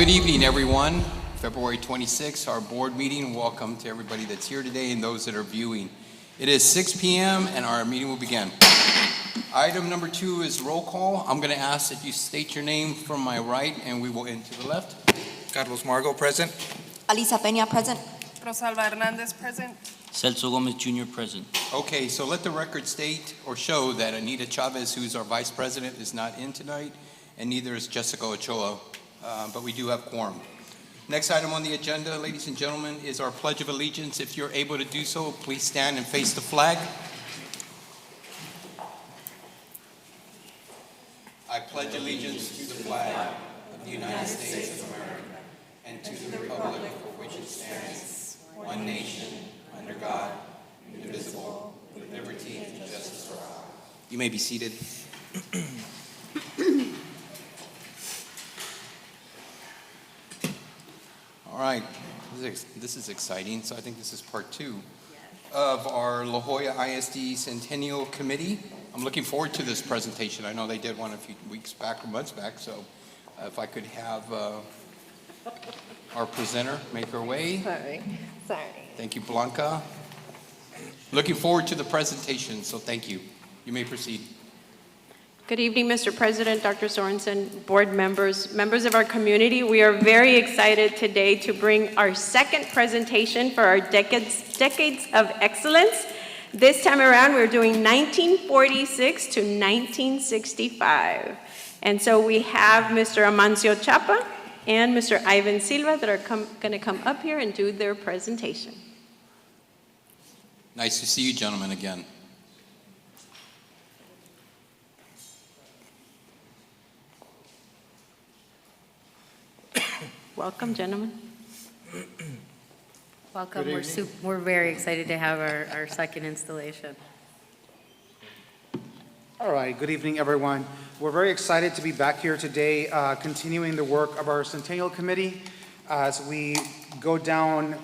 good evening, everyone. February 26th, our board meeting. Welcome to everybody that's here today and those that are viewing. It is 6 p.m. and our meeting will begin. Item number 2 is roll call. I'm going to ask that you state your name from my right and we will end to the left. Carlos Margo, present. Alisa Peña, present. Rosalba Hernandez, present. Celso Gomez Jr. present. Okay, so let the record state or show that Anita Chavez, who's our vice president, is not in tonight, and neither is Jessica Ochoa, but we do have quorum. Next item on the agenda, ladies and gentlemen, is our Pledge of Allegiance. If you're able to do so, please stand and face the flag. I pledge allegiance to the flag of the United States of America and to the republic for which it stands, one nation, under God, indivisible, with liberty and justice for all. You may be seated. All right, this is exciting. So I think this is part 2 of our La Jolla ISD Centennial Committee. I'm looking forward to this presentation. I know they did one a few weeks back or months back, so if I could have our presenter make her way. Sorry. Thank you, Blanca. Looking forward to the presentation, so thank you. You may proceed. Good evening, Mr. President, Dr. Sorensen, board members, members of our community. We are very excited today to bring our second presentation for our Decades of Excellence. This time around, we're doing 1946 to 1965. And so we have Mr. Amancio Chapa and Mr. Ivan Silva that are going to come up here and do their presentation. Nice to see you gentlemen again. Welcome, gentlemen. Welcome. We're very excited to have our second installation. All right, good evening, everyone. We're very excited to be back here today, continuing the work of our Centennial Committee as we go down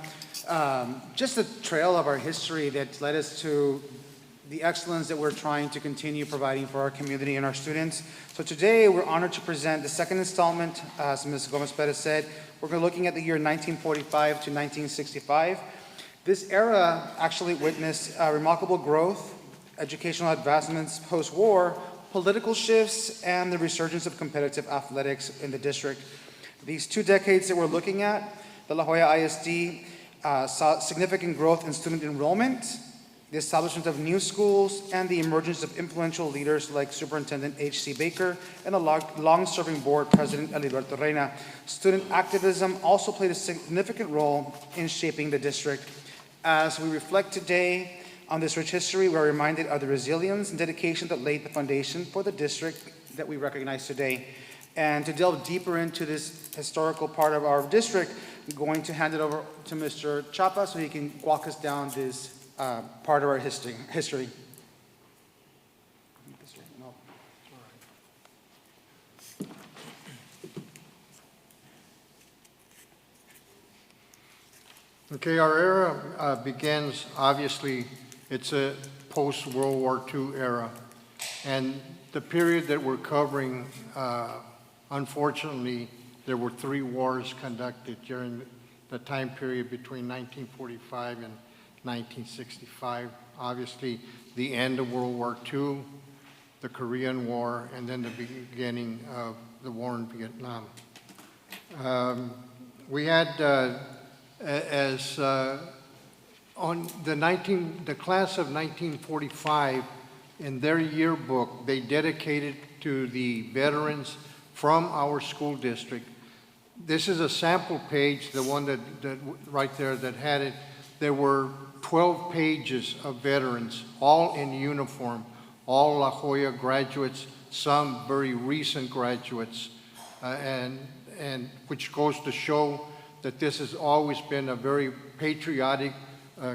just the trail of our history that led us to the excellence that we're trying to continue providing for our community and our students. So today, we're honored to present the second installment. As Ms. Gomez-Perez said, we're looking at the year 1945 to 1965. This era actually witnessed remarkable growth, educational advancements post-war, political shifts, and the resurgence of competitive athletics in the district. These 2 decades that we're looking at, the La Jolla ISD saw significant growth in student enrollment, the establishment of new schools, and the emergence of influential leaders like Superintendent H.C. Baker and the long-serving board president Eliberto Reina. Student activism also played a significant role in shaping the district. As we reflect today on this rich history, we are reminded of the resilience and dedication that laid the foundation for the district that we recognize today. And to delve deeper into this historical part of our district, I'm going to hand it over to Mr. Chapa so he can walk us down this part of our history. Okay, our era begins, obviously, it's a post-World War II era. And the period that we're covering, unfortunately, there were 3 wars conducted during the time period between 1945 and 1965. Obviously, the end of World War II, the Korean War, and then the beginning of the war in Vietnam. We had, on the class of 1945, in their yearbook, they dedicated to the veterans from our school district. This is a sample page, the one that right there that had it. There were 12 pages of veterans, all in uniform, all La Jolla graduates, some very recent graduates, and which goes to show that this has always been a very patriotic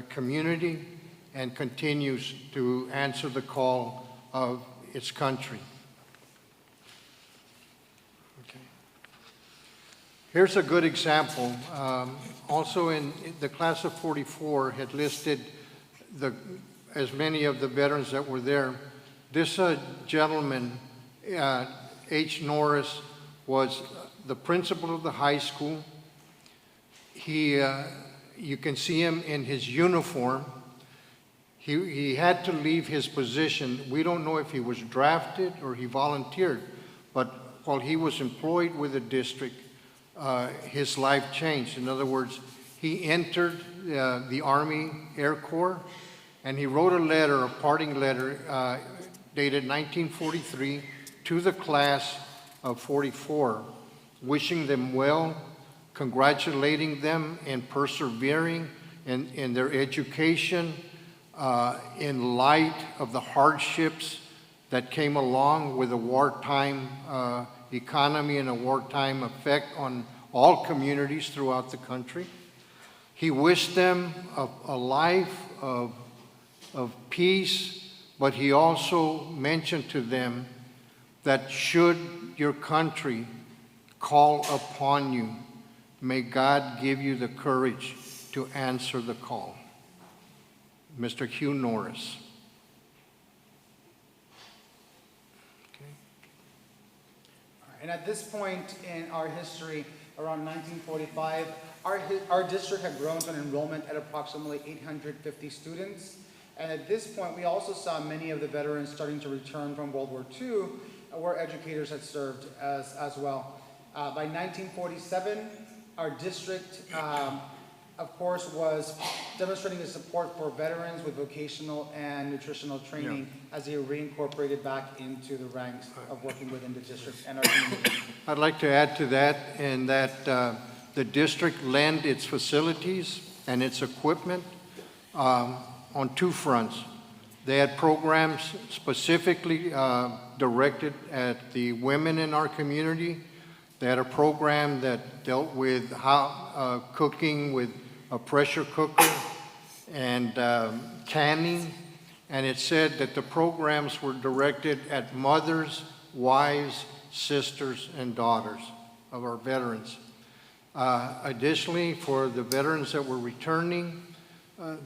community and continues to answer the call of its country. Okay. Here's a good example. Also in the class of 44 had listed as many of the veterans that were there. This gentleman, H. Norris, was the principal of the high school. You can see him in his uniform. He had to leave his position. We don't know if he was drafted or he volunteered, but while he was employed with the district, his life changed. In other words, he entered the Army Air Corps, and he wrote a letter, a parting letter, dated 1943, to the class of 44, wishing them well, congratulating them in persevering in their education, in light of the hardships that came along with a wartime economy and a wartime effect on all communities throughout the country. He wished them a life of peace, but he also mentioned to them that should your country call upon you, may God give you the courage to answer the call. Mr. Hugh Norris. And at this point in our history, around 1945, our district had grown to an enrollment at approximately 850 students. And at this point, we also saw many of the veterans starting to return from World War II, where educators had served as well. By 1947, our district, of course, was demonstrating the support for veterans with vocational and nutritional training as they reincorporated back into the ranks of working within the district and our community. I'd like to add to that, in that the district lent its facilities and its equipment on two fronts. They had programs specifically directed at the women in our community. They had a program that dealt with how cooking with a pressure cooker and canning, and it said that the programs were directed at mothers, wives, sisters, and daughters of our veterans. Additionally, for the veterans that were returning,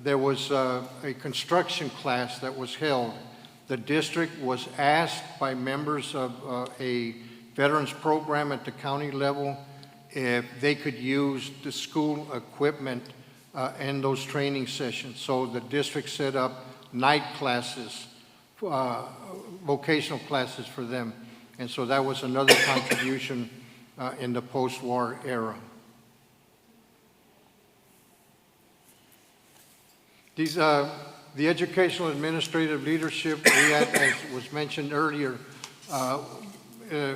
there was a construction class that was held. The district was asked by members of a veterans program at the county level if they could use the school equipment in those training sessions. So the district set up night classes, vocational classes for them. And so that was another contribution in the post-war era. These, the educational administrative leadership, we had, as was mentioned earlier, an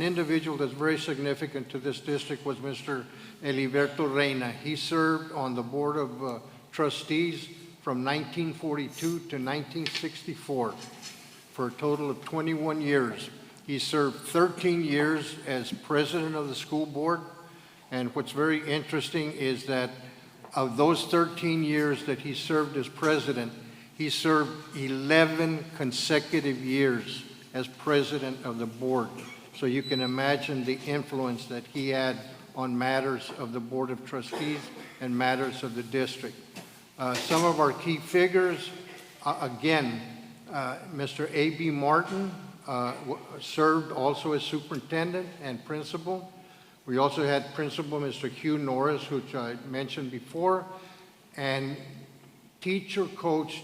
individual that's very significant to this district was Mr. Eliberto Reina. He served on the Board of Trustees from 1942 to 1964 for a total of 21 years. He served 13 years as president of the school board, and what's very interesting is that of those 13 years that he served as president, he served 11 consecutive years as president of the board. So you can imagine the influence that he had on matters of the Board of Trustees and matters of the district. Some of our key figures, again, Mr. A.B. Martin served also as superintendent and principal. We also had Principal Mr. Hugh Norris, which I mentioned before, and teacher coach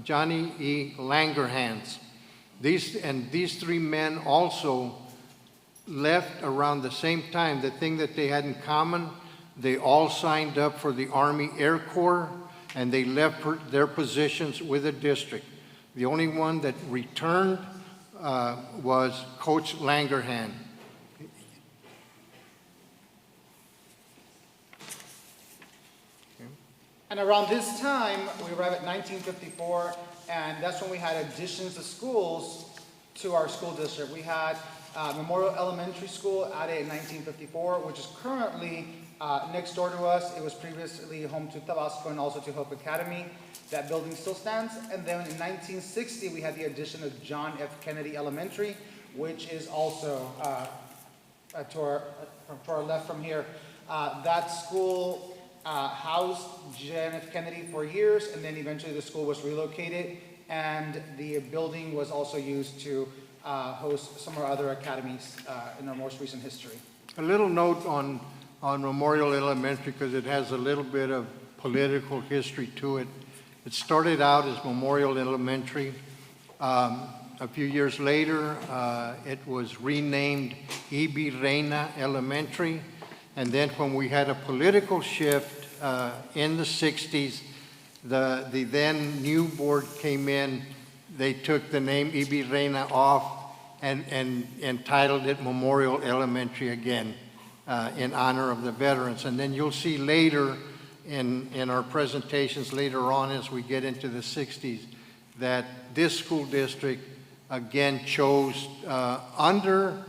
Johnny E. Langerhans. These three men also left around the same time. The thing that they had in common, they all signed up for the Army Air Corps, and they left their positions with the district. The only one that returned was Coach Langerhans. And around this time, we arrive at 1954, and that's when we had additions of schools to our school district. We had Memorial Elementary School added in 1954, which is currently next door to us. It was previously home to Tabasco and also to Hope Academy. That building still stands. And then in 1960, we had the addition of John F. Kennedy Elementary, which is also to our left from here. That school housed John F. Kennedy for years, and then eventually the school was relocated, and the building was also used to host some of our other academies in our most recent history. A little note on Memorial Elementary, because it has a little bit of political history to it. It started out as Memorial Elementary. A few years later, it was renamed E.B. Reina Elementary. And then when we had a political shift in the 60s, the then new board came in. They took the name E.B. Reina off and entitled it Memorial Elementary again in honor of the veterans. And then you'll see later in our presentations later on as we get into the 60s that this school district again chose under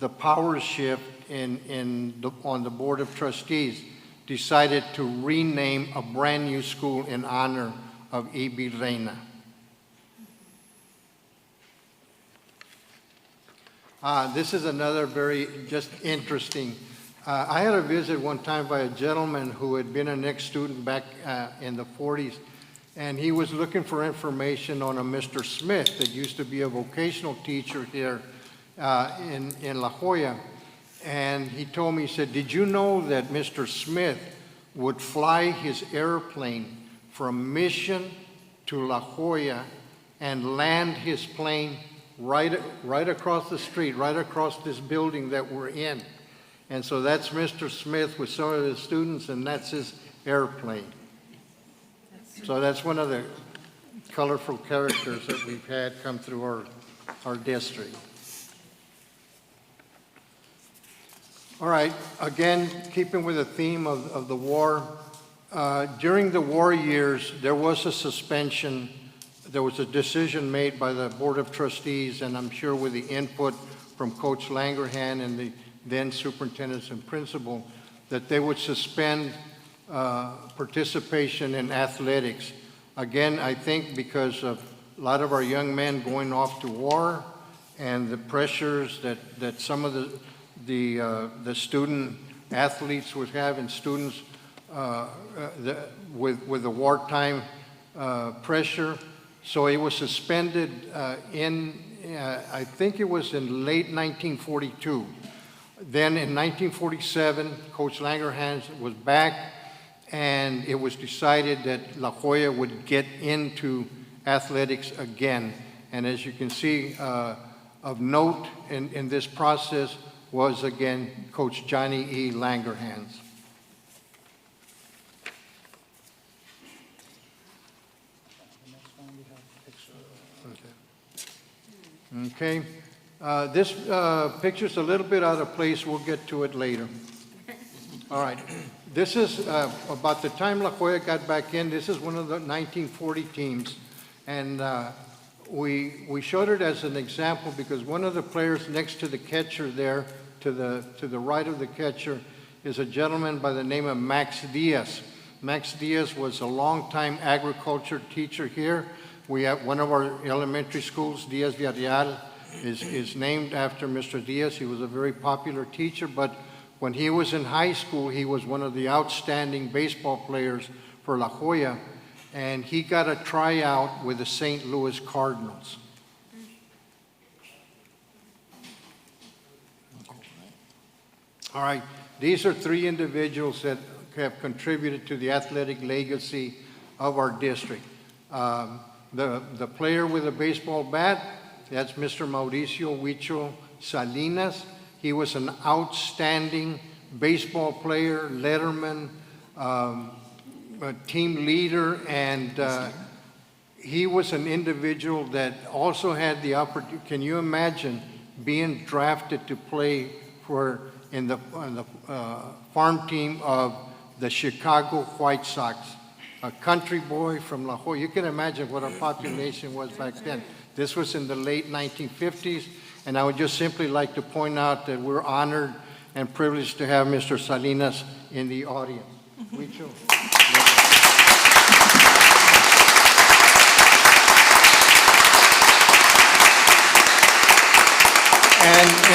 the power shift on the Board of Trustees, decided to rename a brand new school in honor of E.B. Reina. This is another very just interesting. I had a visit one time by a gentleman who had been an ex-student back in the 40s, and he was looking for information on a Mr. Smith that used to be a vocational teacher here in La Jolla. And he told me, he said, did you know that Mr. Smith would fly his airplane from Mission to La Jolla and land his plane right across the street, right across this building that we're in? And so that's Mr. Smith with some of his students, and that's his airplane. So that's one of the colorful characters that we've had come through our district. All right, again, keeping with the theme of the war, during the war years, there was a suspension. There was a decision made by the Board of Trustees, and I'm sure with the input from Coach Langerhans and the then superintendents and principal, that they would suspend participation in athletics. Again, I think because of a lot of our young men going off to war and the pressures that some of the student athletes would have, and students with the wartime pressure. So it was suspended I think it was in late 1942. Then in 1947, Coach Langerhans was back, and it was decided that La Jolla would get into athletics again. And as you can see, of note in this process was, again, Coach Johnny E. Langerhans. Okay. This picture's a little bit out of place. We'll get to it later. All right. This is about the time La Jolla got back in. This is one of the 1940 teams. And we showed it as an example because one of the players next to the catcher there, to the right of the catcher, is a gentleman by the name of Max Diaz. Max Diaz was a longtime agriculture teacher here. We have one of our elementary schools, Diaz Villarreal, is named after Mr. Diaz. He was a very popular teacher, but when he was in high school, he was one of the outstanding baseball players for La Jolla, and he got a tryout with the St. Louis Cardinals. All right, these are three individuals that have contributed to the athletic legacy of our district. The player with a baseball bat, that's Mr. Mauricio Huicho Salinas. He was an outstanding baseball player, letterman, a team leader, and he was an individual that also had the opportunity. Can you imagine being drafted to play in the farm team of the Chicago White Sox? A country boy from La Jolla. You can imagine what our population was back then. This was in the late 1950s, and I would just simply like to point out that we're honored and privileged to have Mr. Salinas in the audience. Huicho.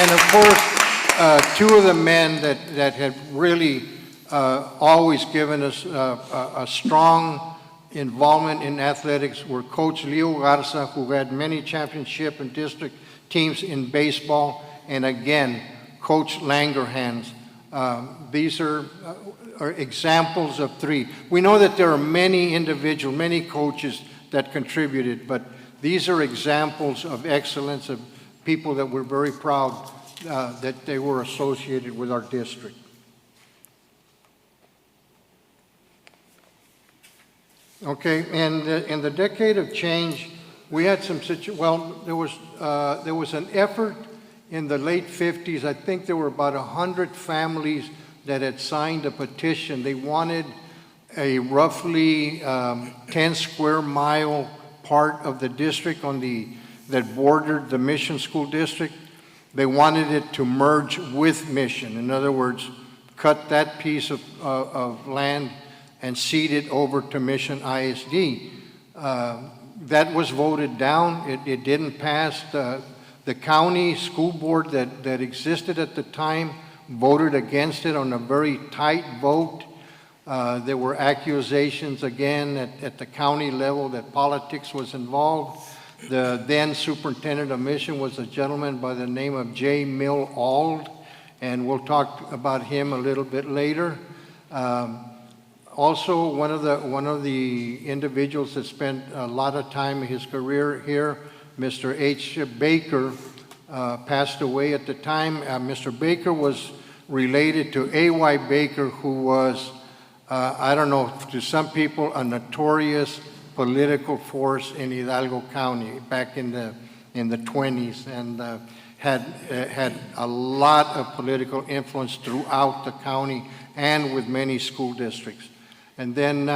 And of course, two of the men that had really always given us a strong involvement in athletics were Coach Leo Garza, who had many championship and district teams in baseball, and again, Coach Langerhans. These are examples of three. We know that there are many individuals, many coaches that contributed, but these are examples of excellence, of people that we're very proud that they were associated with our district. Okay, and in the decade of change, we had some there was an effort in the late 50s. I think there were about 100 families that had signed a petition. They wanted a roughly 10 square mile part of the district that bordered the Mission School District. They wanted it to merge with Mission. In other words, cut that piece of land and cede it over to Mission ISD. That was voted down. It didn't pass. The county school board that existed at the time voted against it on a very tight vote. There were accusations again at the county level that politics was involved. The then superintendent of Mission was a gentleman by the name of J. Mill Auld, and we'll talk about him a little bit later. Also, one of the individuals that spent a lot of time in his career here, Mr. H. Baker, passed away at the time. Mr. Baker was related to A.Y. Baker, who was, I don't know, to some people, a notorious political force in Hidalgo County back in the 20s, and had a lot of political influence throughout the county and with many school districts. And then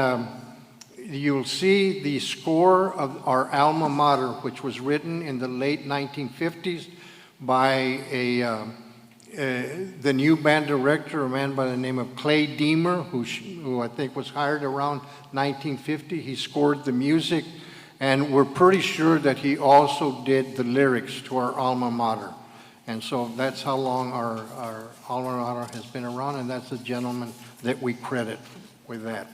you'll see the score of our alma mater, which was written in the late 1950s by the new band director, a man by the name of Clay Deemer, who I think was hired around 1950. He scored the music, and we're pretty sure that he also did the lyrics to our alma mater. And so that's how long our alma mater has been around, and that's the gentleman that we credit with that.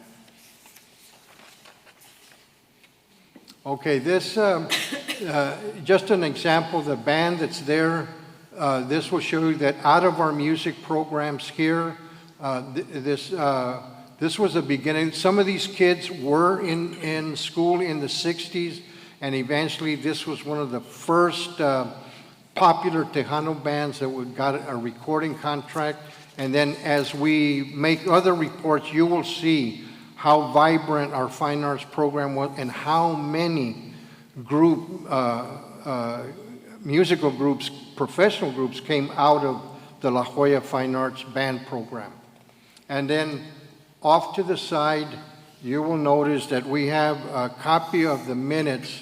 Okay, this, just an example, the band that's there, this will show you that out of our music programs here, this was the beginning. Some of these kids were in school in the 60s, and eventually this was one of the first popular Tejano bands that got a recording contract. And then as we make other reports, you will see how vibrant our fine arts program was and how many musical groups, professional groups came out of the La Jolla Fine Arts Band program. And then off to the side, you will notice that we have a copy of the minutes,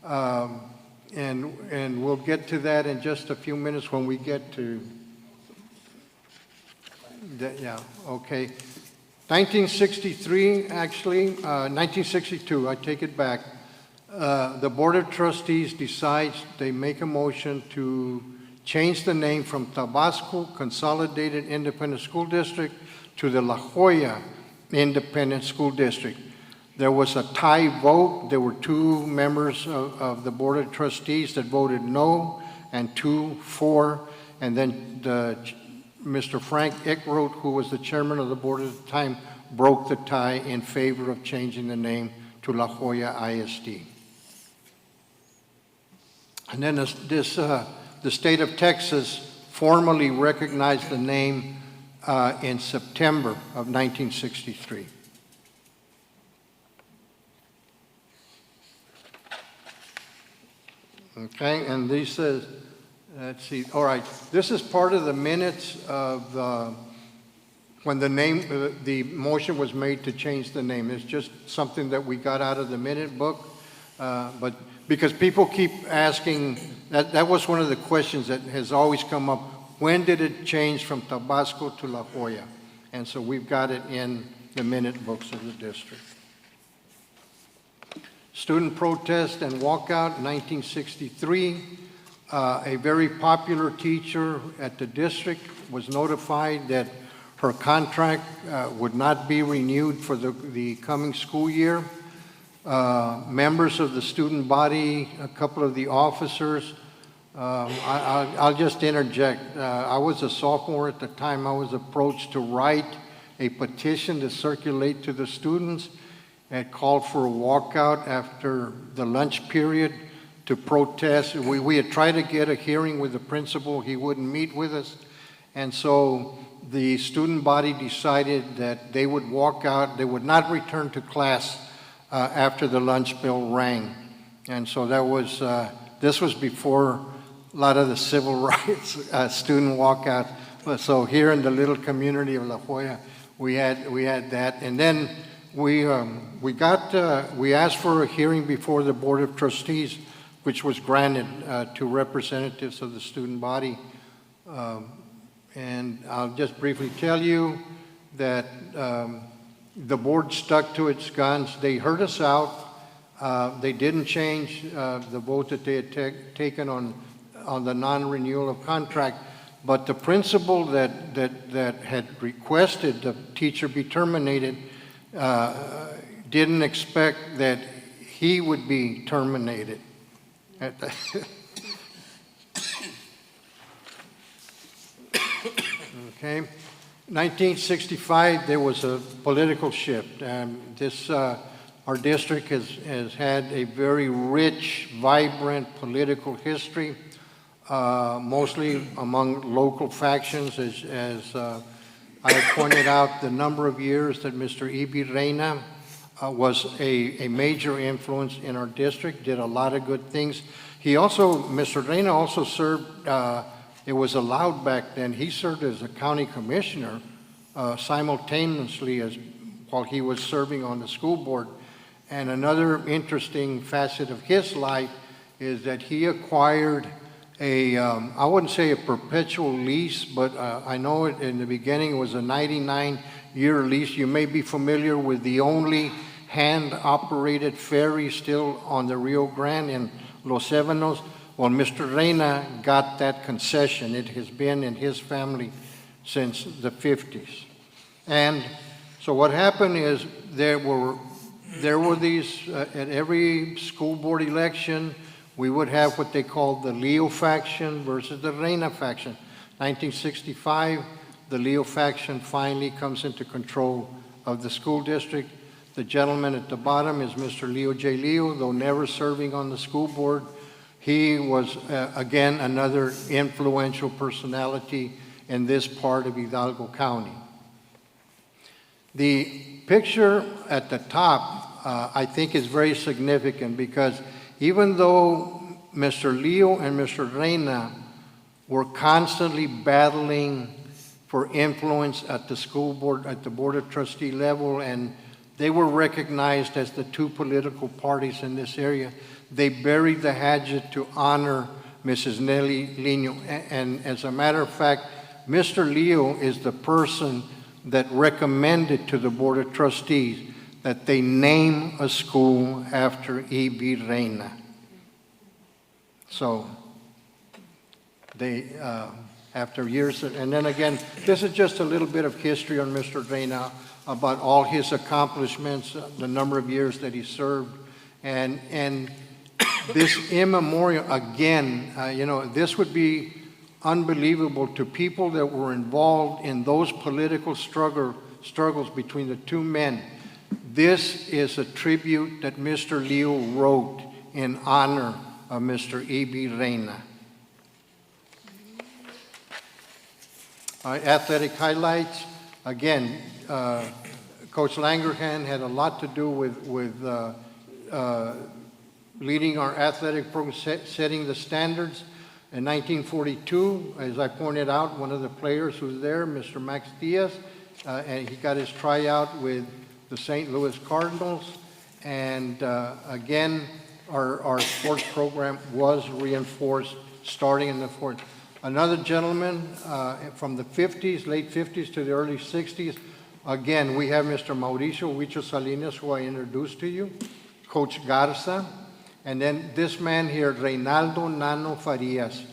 and we'll get to that in just a few minutes when we get to that. Yeah, okay. 1963, actually, 1962, I take it back. The Board of Trustees decides, they make a motion to change the name from Tabasco Consolidated Independent School District to the La Jolla Independent School District. There was a tie vote. There were 2 members of the Board of Trustees that voted no and 2 for, and then Mr. Frank Eckroth, who was the chairman of the board at the time, broke the tie in favor of changing the name to La Jolla ISD. And then the state of Texas formally recognized the name in September of 1963. Okay, and these says, let's see, all right, this is part of the minutes of when the motion was made to change the name. It's just something that we got out of the minute book, but because people keep asking, that was one of the questions that has always come up, when did it change from Tabasco to La Jolla? And so we've got it in the minute books of the district. Student protest and walkout, 1963. A very popular teacher at the district was notified that her contract would not be renewed for the coming school year. Members of the student body, a couple of the officers, I'll just interject. I was a sophomore at the time. I was approached to write a petition to circulate to the students. It called for a walkout after the lunch period to protest. We had tried to get a hearing with the principal. He wouldn't meet with us. And so the student body decided that they would walk out. They would not return to class after the lunch bell rang. And so that was, this was before a lot of the civil rights student walkouts. So here in the little community of La Jolla, we had that. And then we asked for a hearing before the Board of Trustees, which was granted to representatives of the student body. And I'll just briefly tell you that the board stuck to its guns. They heard us out. They didn't change the vote that they had taken on the non-renewal of contract. But the principal that had requested the teacher be terminated didn't expect that he would be terminated. Okay. 1965, there was a political shift. Our district has had a very rich, vibrant political history, mostly among local factions, as I pointed out, the number of years that Mr. E.B. Reina was a major influence in our district, did a lot of good things. Mr. Reina also served, it was allowed back then, he served as a county commissioner simultaneously while he was serving on the school board. And another interesting facet of his life is that he acquired I wouldn't say a perpetual lease, but I know in the beginning it was a 99-year lease. You may be familiar with the only hand-operated ferry still on the Rio Grande in Los Ébanos. Well, Mr. Reina got that concession. It has been in his family since the 50s. And so what happened is there were these, at every school board election, we would have what they called the Leo faction versus the Reina faction. 1965, the Leo faction finally comes into control of the school district. The gentleman at the bottom is Mr. Leo J. Leo, though never serving on the school board. He was, again, another influential personality in this part of Hidalgo County. The picture at the top, I think, is very significant because even though Mr. Leo and Mr. Reina were constantly battling for influence at the school board, at the Board of Trustee level, and they were recognized as the two political parties in this area, they buried the hatchet to honor Mrs. Nelly Lino. And as a matter of fact, Mr. Leo is the person that recommended to the Board of Trustees that they name a school after E.B. Reina. So they, after years, and then again, this is just a little bit of history on Mr. Reina about all his accomplishments, the number of years that he served, and this immemorial, again, this would be unbelievable to people that were involved in those political struggles between the two men. This is a tribute that Mr. Leo wrote in honor of Mr. E.B. Reina. Athletic highlights. Again, Coach Langerhans had a lot to do with leading our athletic program, setting the standards. In 1942, as I pointed out, one of the players who was there, Mr. Max Diaz, and he got his tryout with the St. Louis Cardinals. And again, our sports program was reinforced starting in the fourth. Another gentleman from the 50s, late 50s to the early 60s. Again, we have Mr. Mauricio Huicho Salinas, who I introduced to you, Coach Garza, and then this man here, Reynaldo Nano Farias,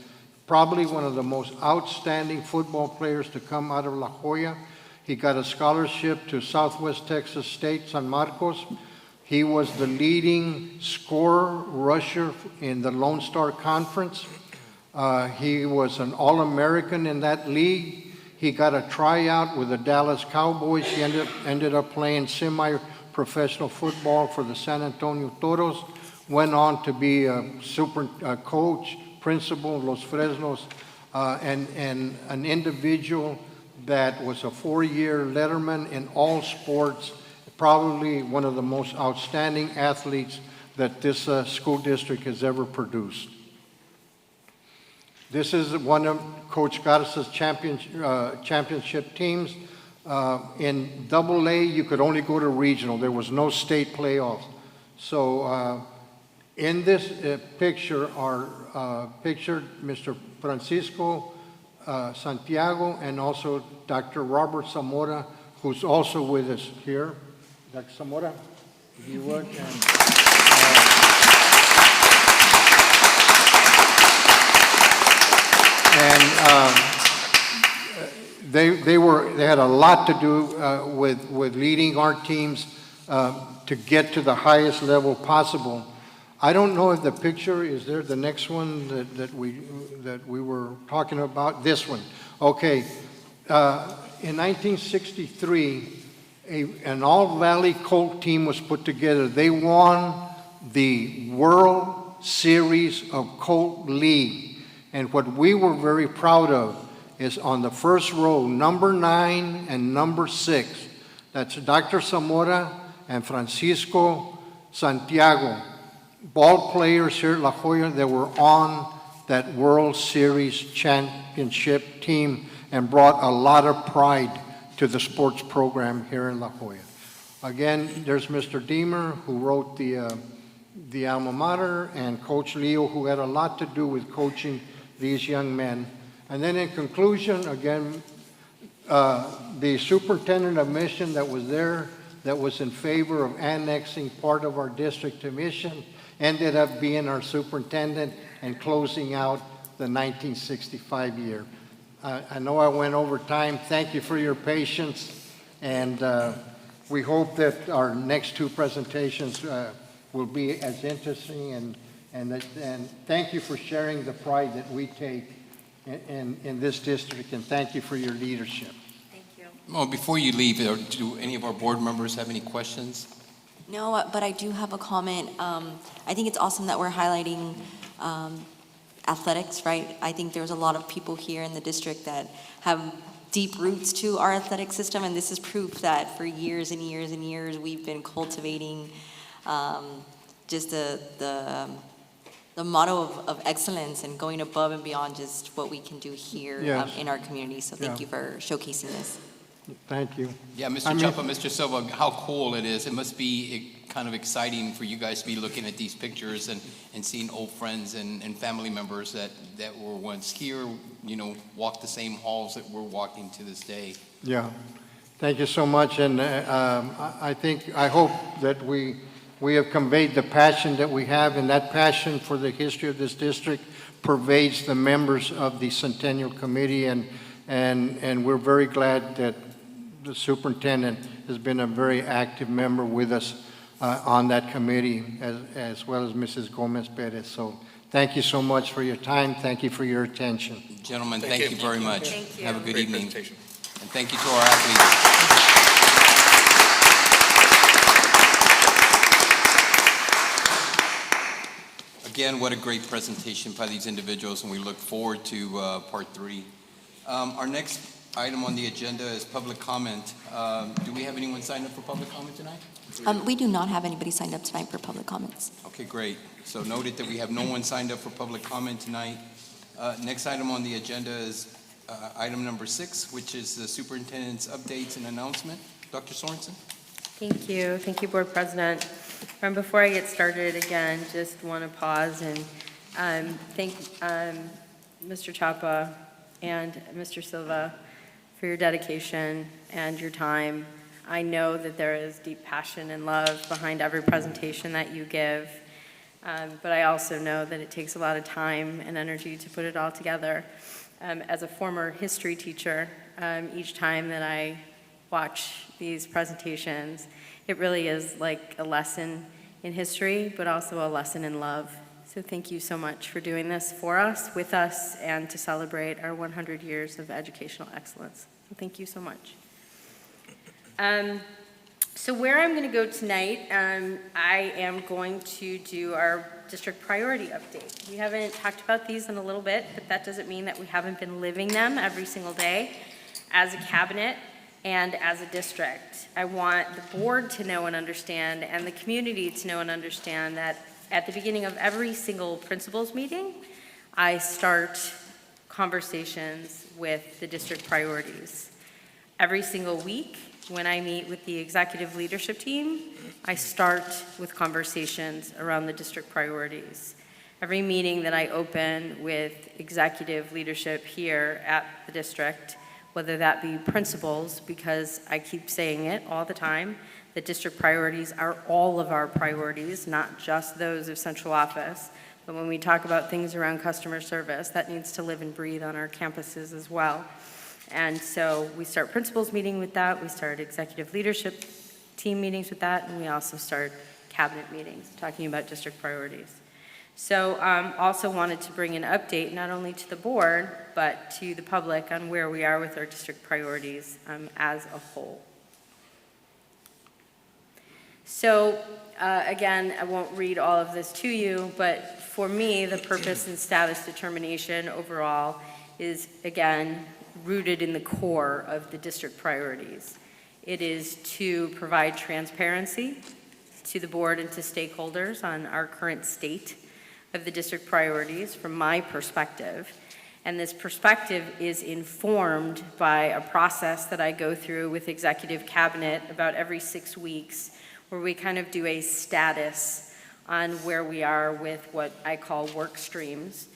probably one of the most outstanding football players to come out of La Jolla. He got a scholarship to Southwest Texas State, San Marcos. He was the leading scorer, rusher in the Lone Star Conference. He was an All-American in that league. He got a tryout with the Dallas Cowboys. He ended up playing semi-professional football for the San Antonio Toros. Went on to be a coach, principal of Los Fresnos, and an individual that was a 4-year letterman in all sports, probably one of the most outstanding athletes that this school district has ever produced. This is one of Coach Garza's championship teams. In AA, you could only go to regional. There was no state playoffs. So in this picture are pictured Mr. Francisco Santiago and also Dr. Robert Zamora, who's also with us here. Dr. Zamora, if you would. They had a lot to do with leading our teams to get to the highest level possible. I don't know if the picture is there, the next one that we were talking about, this one. Okay, in 1963, an all-valley Colt team was put together. They won the World Series of Colt League. And what we were very proud of is on the first row, number 9 and number 6. That's Dr. Zamora and Francisco Santiago, ball players here at La Jolla that were on that World Series championship team and brought a lot of pride to the sports program here in La Jolla. Again, there's Mr. Deemer, who wrote the alma mater, and Coach Leo, who had a lot to do with coaching these young men. And then in conclusion, again, the superintendent of mission that was there, that was in favor of annexing part of our district to Mission, ended up being our superintendent and closing out the 1965 year. I know I went over time. Thank you for your patience, and we hope that our next 2 presentations will be as interesting, and thank you for sharing the pride that we take in this district, and thank you for your leadership. Thank you. Well, before you leave, do any of our board members have any questions? No, but I do have a comment. I think it's awesome that we're highlighting athletics, right? I think there's a lot of people here in the district that have deep roots to our athletic system, and this is proof that for years and years and years we've been cultivating just the motto of excellence and going above and beyond just what we can do here Yes. in our community. So thank you for showcasing this. Thank you. Yeah, Mr. Chapa, Mr. Silva, how cool it is. It must be kind of exciting for you guys to be looking at these pictures and seeing old friends and family members that were once here, walk the same halls that we're walking to this day. Yeah, thank you so much, and I hope that we have conveyed the passion that we have, and that passion for the history of this district pervades the members of the Centennial Committee, and we're very glad that the superintendent has been a very active member with us on that committee, as well as Mrs. Gomez Perez. So thank you so much for your time. Thank you for your attention. Gentlemen, thank you very much. Thank you. Have a good Great evening. presentation. And thank you to our athletes. Again, what a great presentation by these individuals, and we look forward to part 3. Our next item on the agenda is public comment. Do we have anyone signed up for public comment tonight? We do not have anybody signed up tonight for public comments. Okay, great. So noted that we have no one signed up for public comment tonight. Next item on the agenda is item number 6, which is the superintendent's updates and announcement. Dr. Sorensen? Thank you. Thank you, Board President. Before I get started, again, just want to pause and thank Mr. Chapa and Mr. Silva for your dedication and your time. I know that there is deep passion and love behind every presentation that you give, but I also know that it takes a lot of time and energy to put it all together. As a former history teacher, each time that I watch these presentations, it really is like a lesson in history, but also a lesson in love. So thank you so much for doing this for us, with us, and to celebrate our 100 years of educational excellence. So thank you so much. So where I'm going to go tonight, I am going to do our district priority update. We haven't talked about these in a little bit, but that doesn't mean that we haven't been living them every single day as a cabinet and as a district. I want the board to know and understand, and the community to know and understand, that at the beginning of every single principals meeting, I start conversations with the district priorities. Every single week, when I meet with the executive leadership team, I start with conversations around the district priorities. Every meeting that I open with executive leadership here at the district, whether that be principals, because I keep saying it all the time, that district priorities are all of our priorities, not just those of central office. But when we talk about things around customer service, that needs to live and breathe on our campuses as well. And so we start principals meeting with that, we start executive leadership team meetings with that, and we also start cabinet meetings talking about district priorities. So also wanted to bring an update not only to the board, but to the public on where we are with our district priorities as a whole. So again, I won't read all of this to you, but for me, the purpose and status determination overall is, again, rooted in the core of the district priorities. It is to provide transparency to the board and to stakeholders on our current state of the district priorities from my perspective. And this perspective is informed by a process that I go through with executive cabinet about every 6 weeks, where we kind of do a status on where we are with what I call work streams.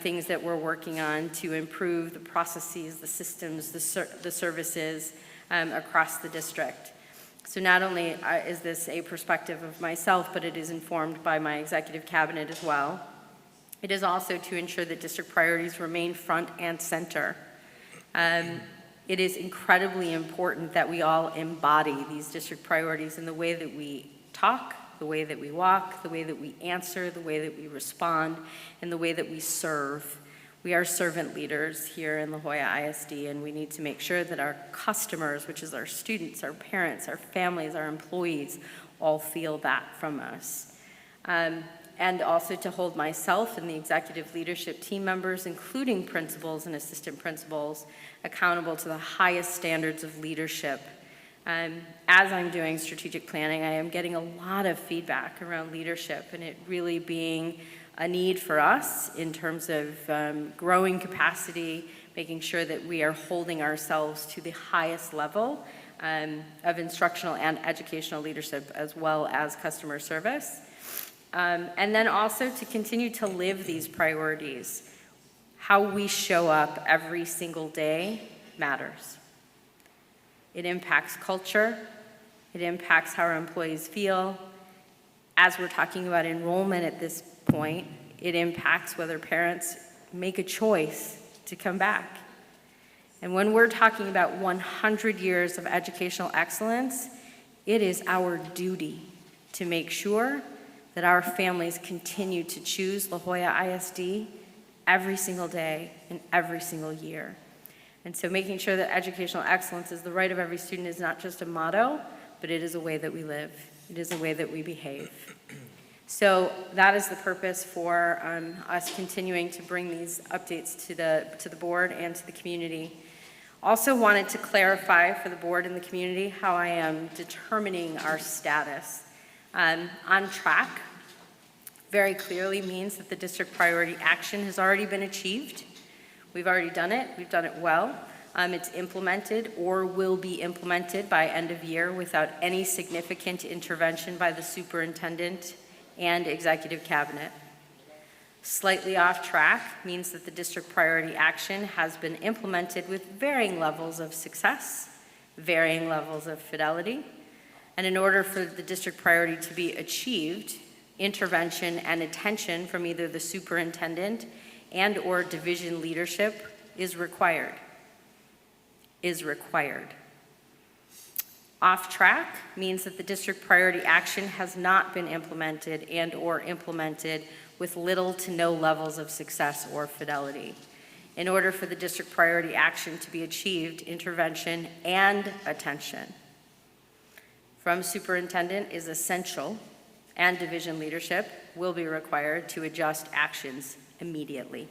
Things that we're working on to improve the processes, the systems, the services across the district. So not only is this a perspective of myself, but it is informed by my executive cabinet as well. It is also to ensure that district priorities remain front and center. It is incredibly important that we all embody these district priorities in the way that we talk, the way that we walk, the way that we answer, the way that we respond, and the way that we serve. We are servant leaders here in La Jolla ISD, and we need to make sure that our customers, which is our students, our parents, our families, our employees, all feel that from us. And also to hold myself and the executive leadership team members, including principals and assistant principals, accountable to the highest standards of leadership. As I'm doing strategic planning, I am getting a lot of feedback around leadership, and it really being a need for us in terms of growing capacity, making sure that we are holding ourselves to the highest level of instructional and educational leadership, as well as customer service. And then also to continue to live these priorities. How we show up every single day matters. It impacts culture. It impacts how our employees feel. As we're talking about enrollment at this point, it impacts whether parents make a choice to come back. And when we're talking about 100 years of educational excellence, it is our duty to make sure that our families continue to choose La Jolla ISD every single day and every single year. And so making sure that educational excellence is the right of every student is not just a motto, but it is a way that we live. It is a way that we behave. So that is the purpose for us continuing to bring these updates to the board and to the community. Also wanted to clarify for the board and the community how I am determining our status. On track very clearly means that the district priority action has already been achieved. We've already done it. We've done it well. It's implemented or will be implemented by end of year without any significant intervention by the superintendent and executive cabinet. Slightly off track means that the district priority action has been implemented with varying levels of success, varying levels of fidelity. And in order for the district priority to be achieved, intervention and attention from either the superintendent and or division leadership is required. Off track means that the district priority action has not been implemented and/or implemented with little to no levels of success or fidelity. In order for the district priority action to be achieved, intervention and attention from superintendent is essential, and division leadership will be required to adjust actions immediately.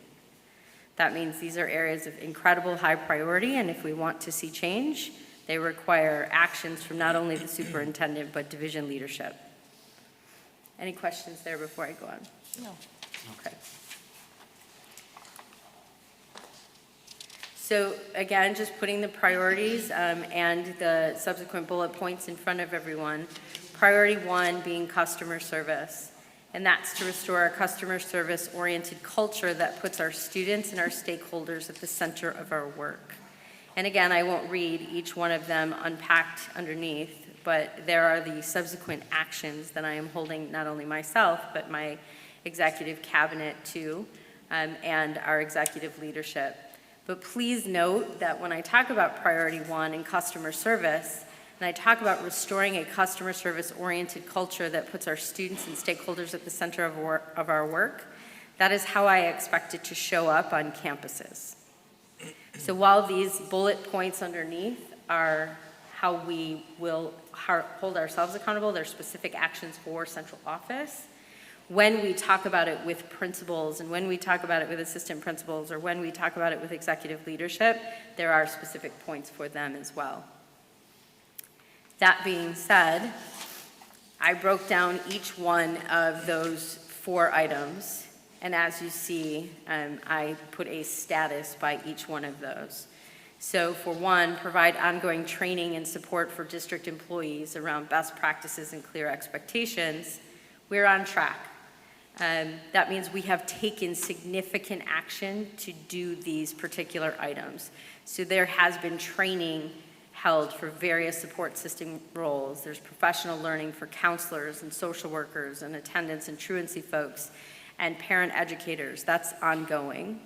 That means these are areas of incredible high priority, and if we want to see change, they require actions from not only the superintendent, but division leadership. Any questions there before I go on? No. Okay. So again, just putting the priorities and the subsequent bullet points in front of everyone. Priority 1 being customer service. And that's to restore a customer service-oriented culture that puts our students and our stakeholders at the center of our work. And again, I won't read each one of them unpacked underneath, but there are the subsequent actions that I am holding not only myself, but my executive cabinet to, and our executive leadership. But please note that when I talk about priority 1 in customer service, and I talk about restoring a customer service-oriented culture that puts our students and stakeholders at the center of our work, that is how I expect it to show up on campuses. So while these bullet points underneath are how we will hold ourselves accountable, they're specific actions for central office. When we talk about it with principals and when we talk about it with assistant principals or when we talk about it with executive leadership, there are specific points for them as well. That being said, I broke down each one of those 4 items, and as you see, I put a status by each one of those. So for 1, provide ongoing training and support for district employees around best practices and clear expectations. We're on track. That means we have taken significant action to do these particular items. So there has been training held for various support system roles. There's professional learning for counselors and social workers and attendance and truancy folks and parent educators. That's ongoing,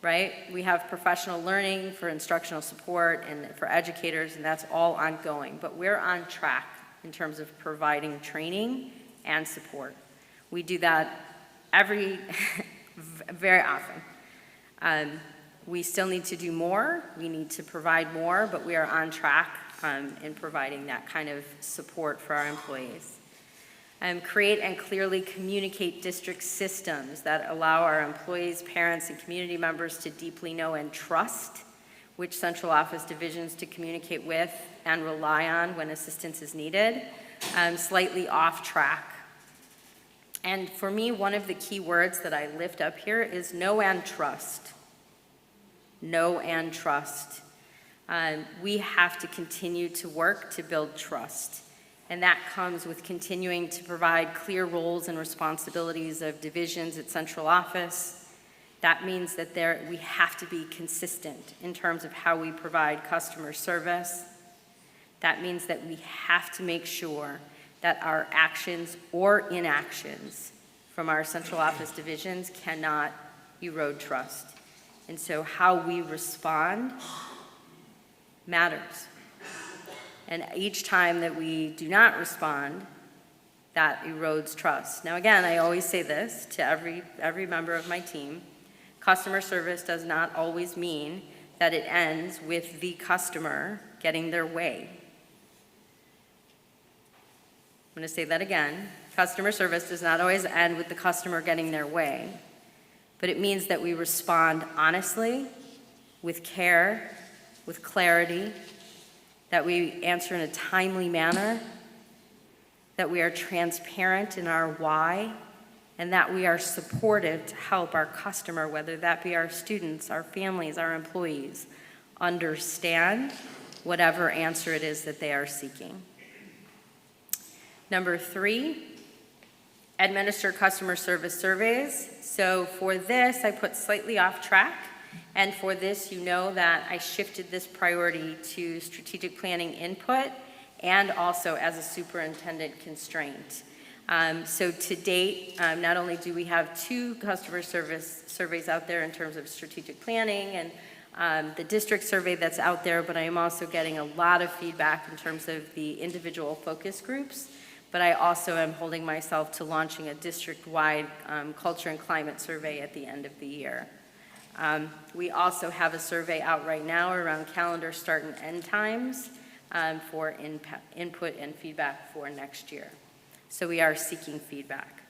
right? We have professional learning for instructional support and for educators, and that's all ongoing. But we're on track in terms of providing training and support. We do that very often. We still need to do more. We need to provide more, but we are on track in providing that kind of support for our employees. Create and clearly communicate district systems that allow our employees, parents, and community members to deeply know and trust which central office divisions to communicate with and rely on when assistance is needed. Slightly off track. And for me, one of the key words that I lift up here is know and trust. Know and trust. We have to continue to work to build trust. And that comes with continuing to provide clear roles and responsibilities of divisions at central office. That means that we have to be consistent in terms of how we provide customer service. That means that we have to make sure that our actions or inactions from our central office divisions cannot erode trust. And so how we respond matters. And each time that we do not respond, that erodes trust. Now again, I always say this to every member of my team, customer service does not always mean that it ends with the customer getting their way. I'm going to say that again. Customer service does not always end with the customer getting their way, but it means that we respond honestly, with care, with clarity, that we answer in a timely manner, that we are transparent in our why, and that we are supportive to help our customer, whether that be our students, our families, our employees, understand whatever answer it is that they are seeking. Number 3, administer customer service surveys. So for this, I put slightly off track. And for this, you know that I shifted this priority to strategic planning input and also as a superintendent constraint. So to date, not only do we have 2 customer service surveys out there in terms of strategic planning and the district survey that's out there, but I am also getting a lot of feedback in terms of the individual focus groups. But I also am holding myself to launching a district-wide culture and climate survey at the end of the year. We also have a survey out right now around calendar start and end times for input and feedback for next year. So we are seeking feedback.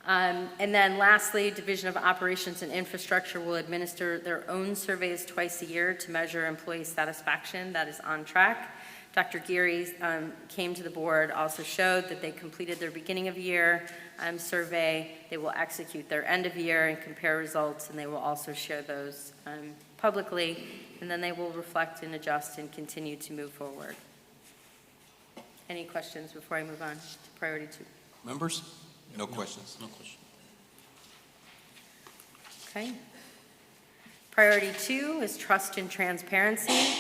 And then lastly, Division of Operations and Infrastructure will administer their own surveys twice a year to measure employee satisfaction. That is on track. Dr. Geary came to the board, also showed that they completed their beginning of year survey. They will execute their end of year and compare results, and they will also share those publicly, and then they will reflect and adjust and continue to move forward. Any questions before I move on to priority 2? Members? No questions. No question. Okay. Priority 2 is trust and transparency.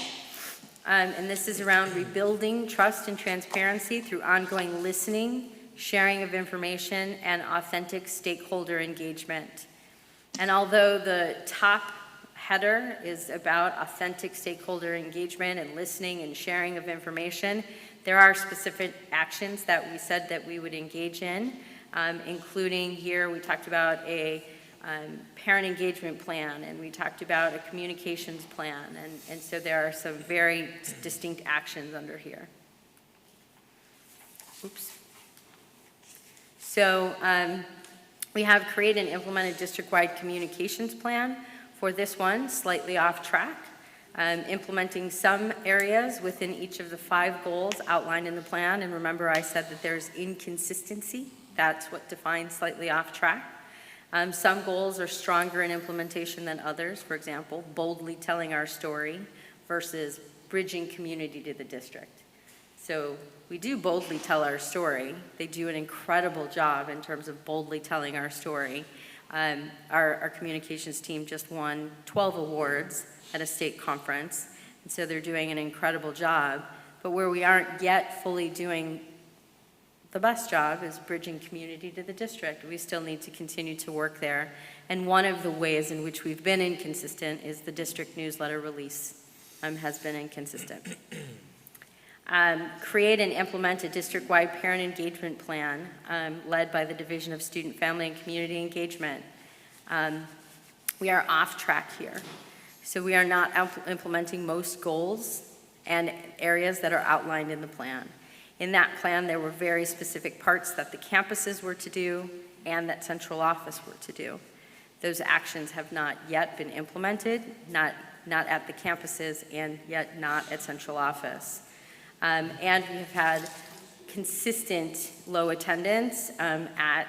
And this is around rebuilding trust and transparency through ongoing listening, sharing of information, and authentic stakeholder engagement. And although the top header is about authentic stakeholder engagement and listening and sharing of information, there are specific actions that we said that we would engage in, including here we talked about a parent engagement plan, and we talked about a communications plan, and so there are some very distinct actions under here. Oops. So we have created and implemented district-wide communications plan. For this one, slightly off track, implementing some areas within each of the 5 goals outlined in the plan, and remember I said that there's inconsistency. That's what defines slightly off track. Some goals are stronger in implementation than others. For example, boldly telling our story versus bridging community to the district. So we do boldly tell our story. They do an incredible job in terms of boldly telling our story. Our communications team just won 12 awards at a state conference, and so they're doing an incredible job. But where we aren't yet fully doing the best job is bridging community to the district. We still need to continue to work there. And one of the ways in which we've been inconsistent is the district newsletter release has been inconsistent. Create and implement a district-wide parent engagement plan led by the Division of Student, Family, and Community Engagement. We are off track here. So we are not implementing most goals and areas that are outlined in the plan. In that plan, there were very specific parts that the campuses were to do and that central office were to do. Those actions have not yet been implemented, not at the campuses and yet not at central office. And we have had consistent low attendance at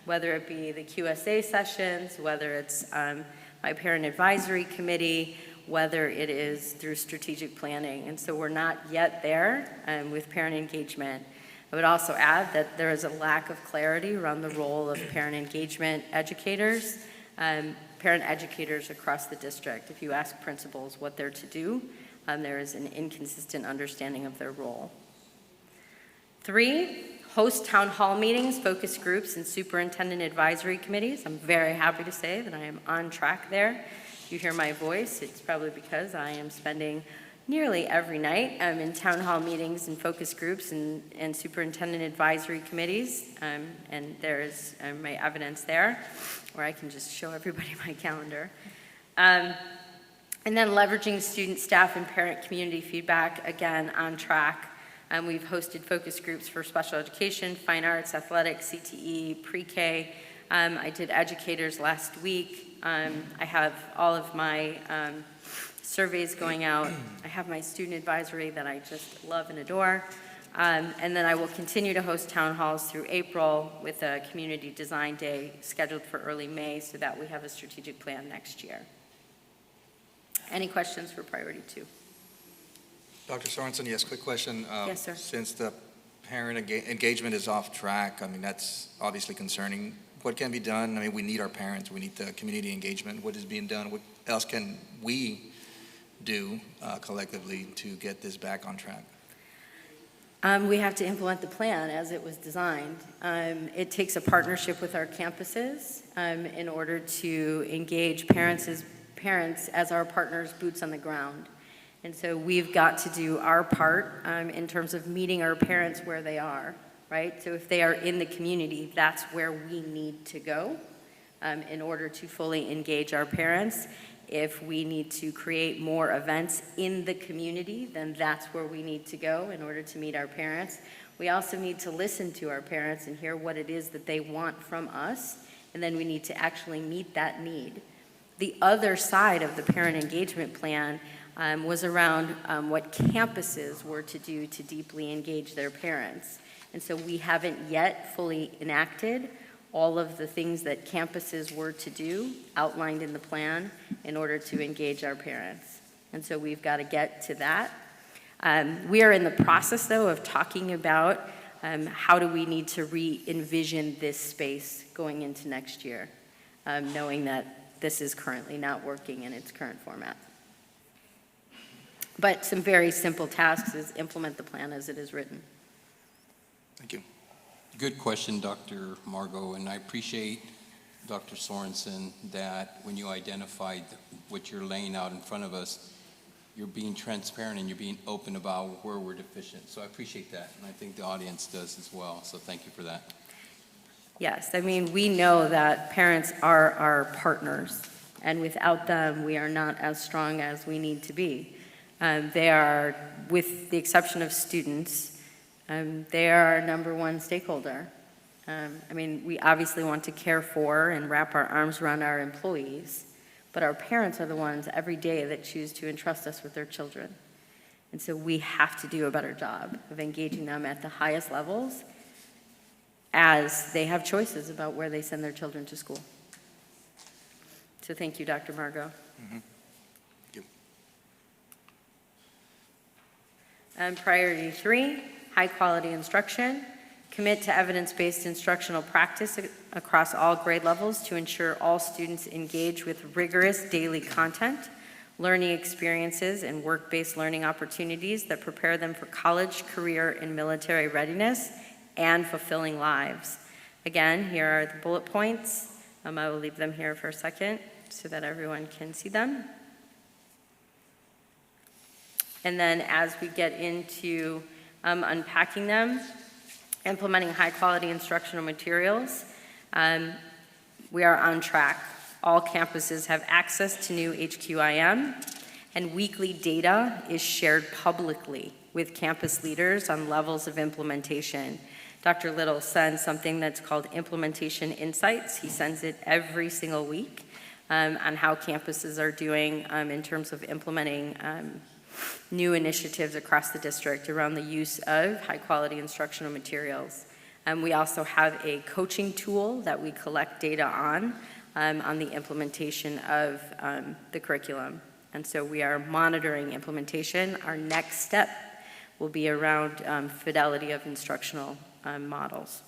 whether it be the QSA sessions, whether it's my parent advisory committee, whether it is through strategic planning. And so we're not yet there with parent engagement. I would also add that there is a lack of clarity around the role of parent engagement educators, parent educators across the district. If you ask principals what they're to do, there is an inconsistent understanding of their role. 3, host town hall meetings, focus groups, and superintendent advisory committees. I'm very happy to say that I am on track there. If you hear my voice, it's probably because I am spending nearly every night in town hall meetings and focus groups and superintendent advisory committees, and there's my evidence there, or I can just show everybody my calendar. And then leveraging student, staff, and parent community feedback, again, on track. We've hosted focus groups for special education, fine arts, athletics, CTE, pre-K. I did educators last week. I have all of my surveys going out. I have my student advisory that I just love and adore. And then I will continue to host town halls through April with a community design day scheduled for early May so that we have a strategic plan next year. Any questions for priority 2? Dr. Sorensen, yes, quick question. Yes, sir. Since the parent engagement is off track, I mean, that's obviously concerning. What can be done? I mean, we need our parents. We need the community engagement. What is being done? What else can we do collectively to get this back on track? We have to implement the plan as it was designed. It takes a partnership with our campuses in order to engage parents parents as our partners, boots on the ground. And so we've got to do our part in terms of meeting our parents where they are, right? So if they are in the community, that's where we need to go in order to fully engage our parents. If we need to create more events in the community, then that's where we need to go in order to meet our parents. We also need to listen to our parents and hear what it is that they want from us, and then we need to actually meet that need. The other side of the parent engagement plan was around what campuses were to do to deeply engage their parents. And so we haven't yet fully enacted all of the things that campuses were to do outlined in the plan in order to engage our parents. And so we've got to get to that. We are in the process, though, of talking about how do we need to re-envision this space going into next year, knowing that this is currently not working in its current format. But some very simple tasks is implement the plan as it is written. Thank you. Good question, Dr. Margot, and I appreciate, Dr. Sorensen, that when you identified what you're laying out in front of us, you're being transparent and you're being open about where we're deficient. So I appreciate that, and I think the audience does as well, so thank you for that. Yes, I mean, we know that parents are our partners, and without them, we are not as strong as we need to be. They are, with the exception of students, they are our number one stakeholder. I mean, we obviously want to care for and wrap our arms around our employees, but our parents are the ones every day that choose to entrust us with their children. And so we have to do a better job of engaging them at the highest levels as they have choices about where they send their children to school. So thank you, Dr. Margot. Mm-hmm. Thank you. Priority 3, high-quality instruction. Commit to evidence-based instructional practice across all grade levels to ensure all students engage with rigorous daily content, learning experiences, and work-based learning opportunities that prepare them for college, career, and military readiness and fulfilling lives. Again, here are the bullet points. I will leave them here for a second so that everyone can see them. And then as we get into unpacking them, implementing high-quality instructional materials, we are on track. All campuses have access to new HQIM, and weekly data is shared publicly with campus leaders on levels of implementation. Dr. Little sends something that's called Implementation Insights. He sends it every single week on how campuses are doing in terms of implementing new initiatives across the district around the use of high-quality instructional materials. We also have a coaching tool that we collect data on the implementation of the curriculum. And so we are monitoring implementation. Our next step will be around fidelity of instructional models.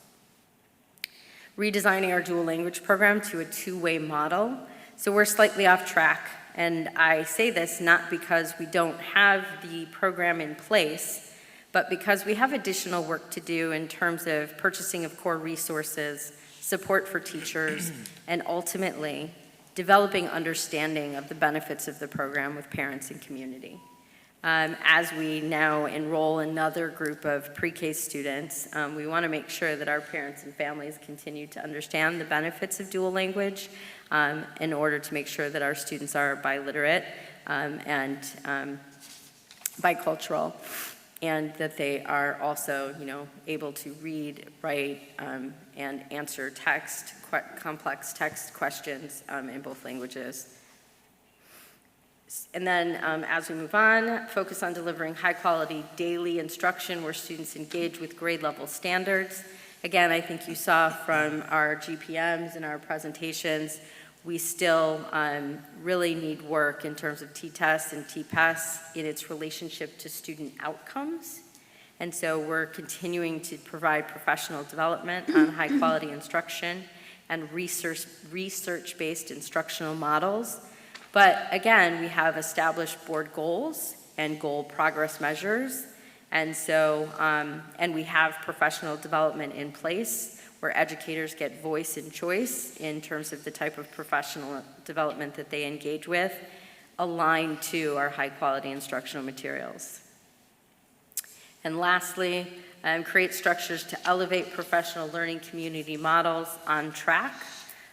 Redesigning our dual language program to a two-way model. So we're slightly off track. And I say this not because we don't have the program in place, but because we have additional work to do in terms of purchasing of core resources, support for teachers, and ultimately developing understanding of the benefits of the program with parents and community. As we now enroll another group of pre-K students, we want to make sure that our parents and families continue to understand the benefits of dual language in order to make sure that our students are biliterate and bicultural, and that they are also, able to read, write, and answer complex text questions in both languages. And then as we move on, focus on delivering high-quality daily instruction where students engage with grade-level standards. Again, I think you saw from our GPMs and our presentations, we still really need work in terms of T-TEST and T-PES in its relationship to student outcomes. And so we're continuing to provide professional development on high-quality instruction and research-based instructional models. But again, we have established board goals and goal progress measures. And so, and we have professional development in place where educators get voice and choice in terms of the type of professional development that they engage with, aligned to our high-quality instructional materials. And lastly, create structures to elevate professional learning community models on track.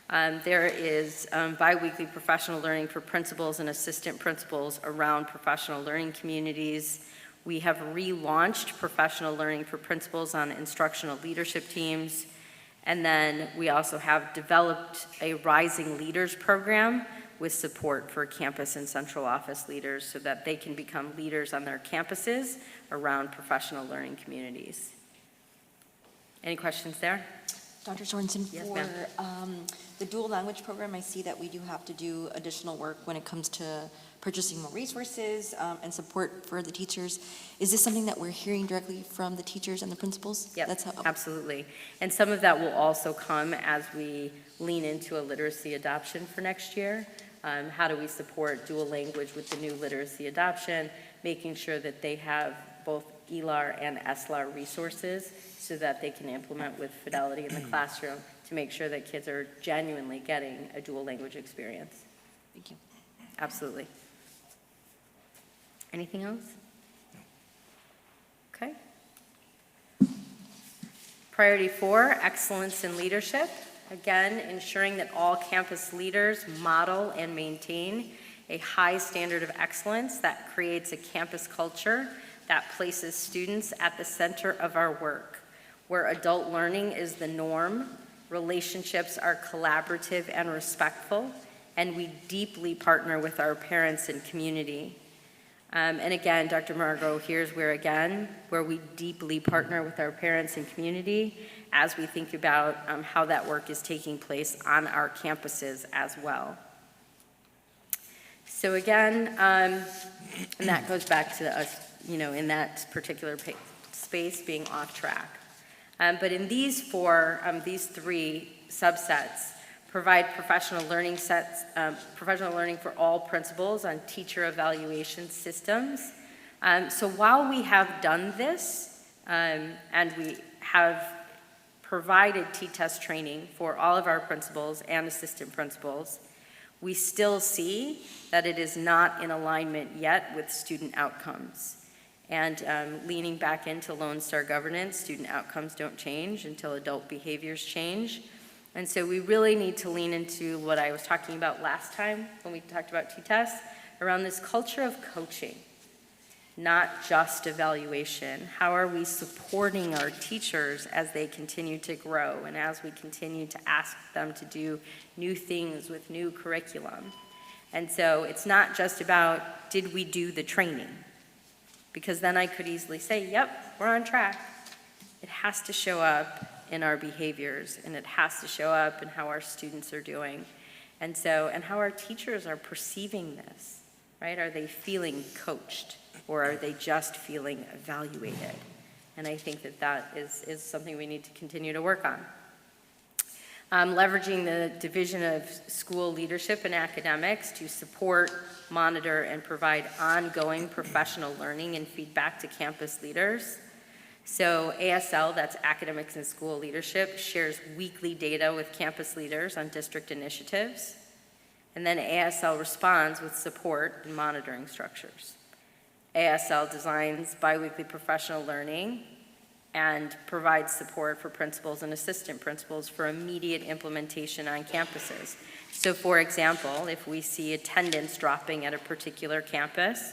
There is bi-weekly professional learning for principals and assistant principals around professional learning communities. We have relaunched professional learning for principals on instructional leadership teams. And then we also have developed a Rising Leaders program with support for campus and central office leaders so that they can become leaders on their campuses around professional learning communities. Any questions there? Dr. Sorensen, Yes, for ma'am. the dual language program, I see that we do have to do additional work when it comes to purchasing more resources and support for the teachers. Is this something that we're hearing directly from the teachers and the principals? Yep, That's how, absolutely. And some of that will also come as we lean into a literacy adoption for next year. How do we support dual language with the new literacy adoption, making sure that they have both ELAR and SLAR resources so that they can implement with fidelity in the classroom to make sure that kids are genuinely getting a dual language experience. Thank you. Absolutely. Anything else? Okay. Priority 4, excellence in leadership. Again, ensuring that all campus leaders model and maintain a high standard of excellence that creates a campus culture that places students at the center of our work, where adult learning is the norm, relationships are collaborative and respectful, and we deeply partner with our parents and community. And again, Dr. Margot, here's where we deeply partner with our parents and community as we think about how that work is taking place on our campuses as well. So again, and that goes back to us, in that particular space being off track. But in these three subsets, provide professional learning for all principals on teacher evaluation systems. So while we have done this, and we have provided T-test training for all of our principals and assistant principals, we still see that it is not in alignment yet with student outcomes. And leaning back into Lone Star governance, student outcomes don't change until adult behaviors change. And so we really need to lean into what I was talking about last time when we talked about T-tests, around this culture of coaching, not just evaluation. How are we supporting our teachers as they continue to grow and as we continue to ask them to do new things with new curriculum? And so it's not just about, did we do the training? Because then I could easily say, yep, we're on track. It has to show up in our behaviors, and it has to show up in how our students are doing. And how our teachers are perceiving this, right? Are they feeling coached, or are they just feeling evaluated? And I think that is something we need to continue to work on. Leveraging the Division of School Leadership and Academics to support, monitor, and provide ongoing professional learning and feedback to campus leaders. So ASL, that's Academics and School Leadership, shares weekly data with campus leaders on district initiatives. And then ASL responds with support and monitoring structures. ASL designs biweekly professional learning and provides support for principals and assistant principals for immediate implementation on campuses. So for example, if we see attendance dropping at a particular campus,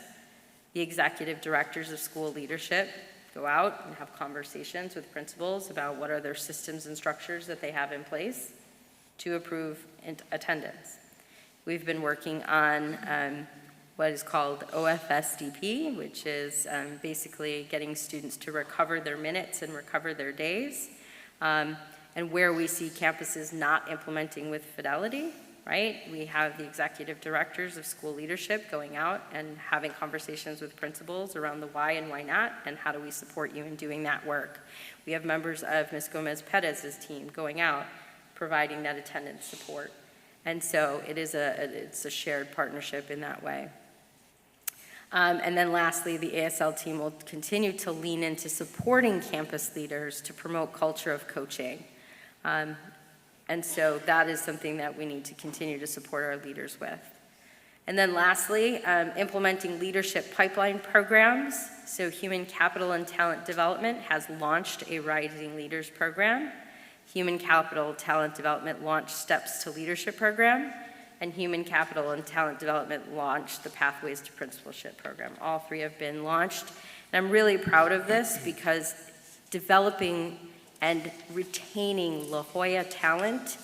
the executive directors of school leadership go out and have conversations with principals about what are their systems and structures that they have in place to approve attendance. We've been working on what is called OFSDP, which is basically getting students to recover their minutes and recover their days. And where we see campuses not implementing with fidelity, right? We have the executive directors of school leadership going out and having conversations with principals around the why and why not, and how do we support you in doing that work. We have members of Ms. Gomez-Perez's team going out, providing that attendance support. And so it's a shared partnership in that way. And then lastly, the ASL team will continue to lean into supporting campus leaders to promote culture of coaching. And so that is something that we need to continue to support our leaders with. And then lastly, implementing leadership pipeline programs. So Human Capital and Talent Development has launched a Rising Leaders program. Human Capital Talent Development launched Steps to Leadership program. And Human Capital and Talent Development launched the Pathways to Principalship program. All three have been launched. And I'm really proud of this because developing and retaining La Jolla talent,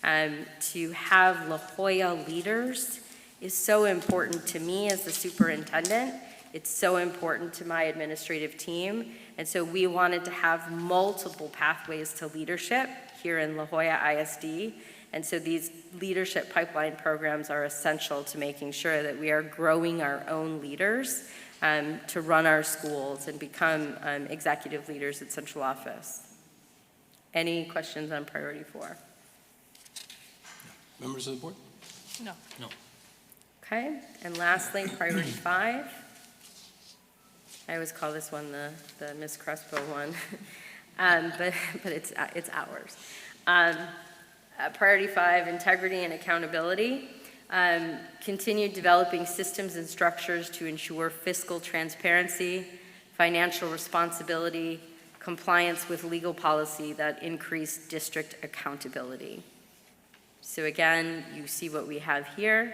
to have La Jolla leaders is so important to me as the superintendent. It's so important to my administrative team. And so we wanted to have multiple pathways to leadership here in La Jolla ISD. And so these leadership pipeline programs are essential to making sure that we are growing our own leaders to run our schools and become executive leaders at central office. Any questions on priority 4? Members of the board? No. No. Okay, and lastly, priority 5. I always call this one the Miss Crespo one, but it's ours. Priority 5, integrity and accountability. Continue developing systems and structures to ensure fiscal transparency, financial responsibility, compliance with legal policy that increase district accountability. So again, you see what we have here.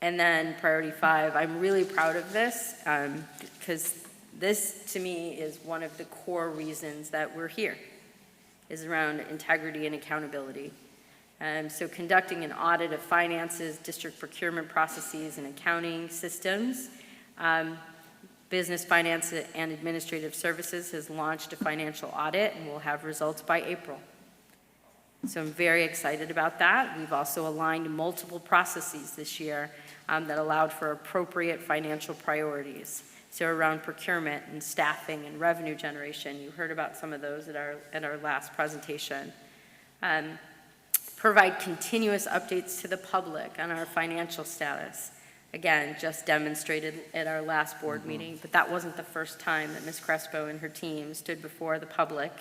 And then priority 5, I'm really proud of this because this to me is one of the core reasons that we're here, is around integrity and accountability. So conducting an audit of finances, district procurement processes, and accounting systems. Business Finance and Administrative Services has launched a financial audit and will have results by April. So I'm very excited about that. We've also aligned multiple processes this year that allowed for appropriate financial priorities. So around procurement and staffing and revenue generation, you heard about some of those at our last presentation. Provide continuous updates to the public on our financial status. Again, just demonstrated at our last board meeting, but that wasn't the first time that Ms. Crespo and her team stood before the public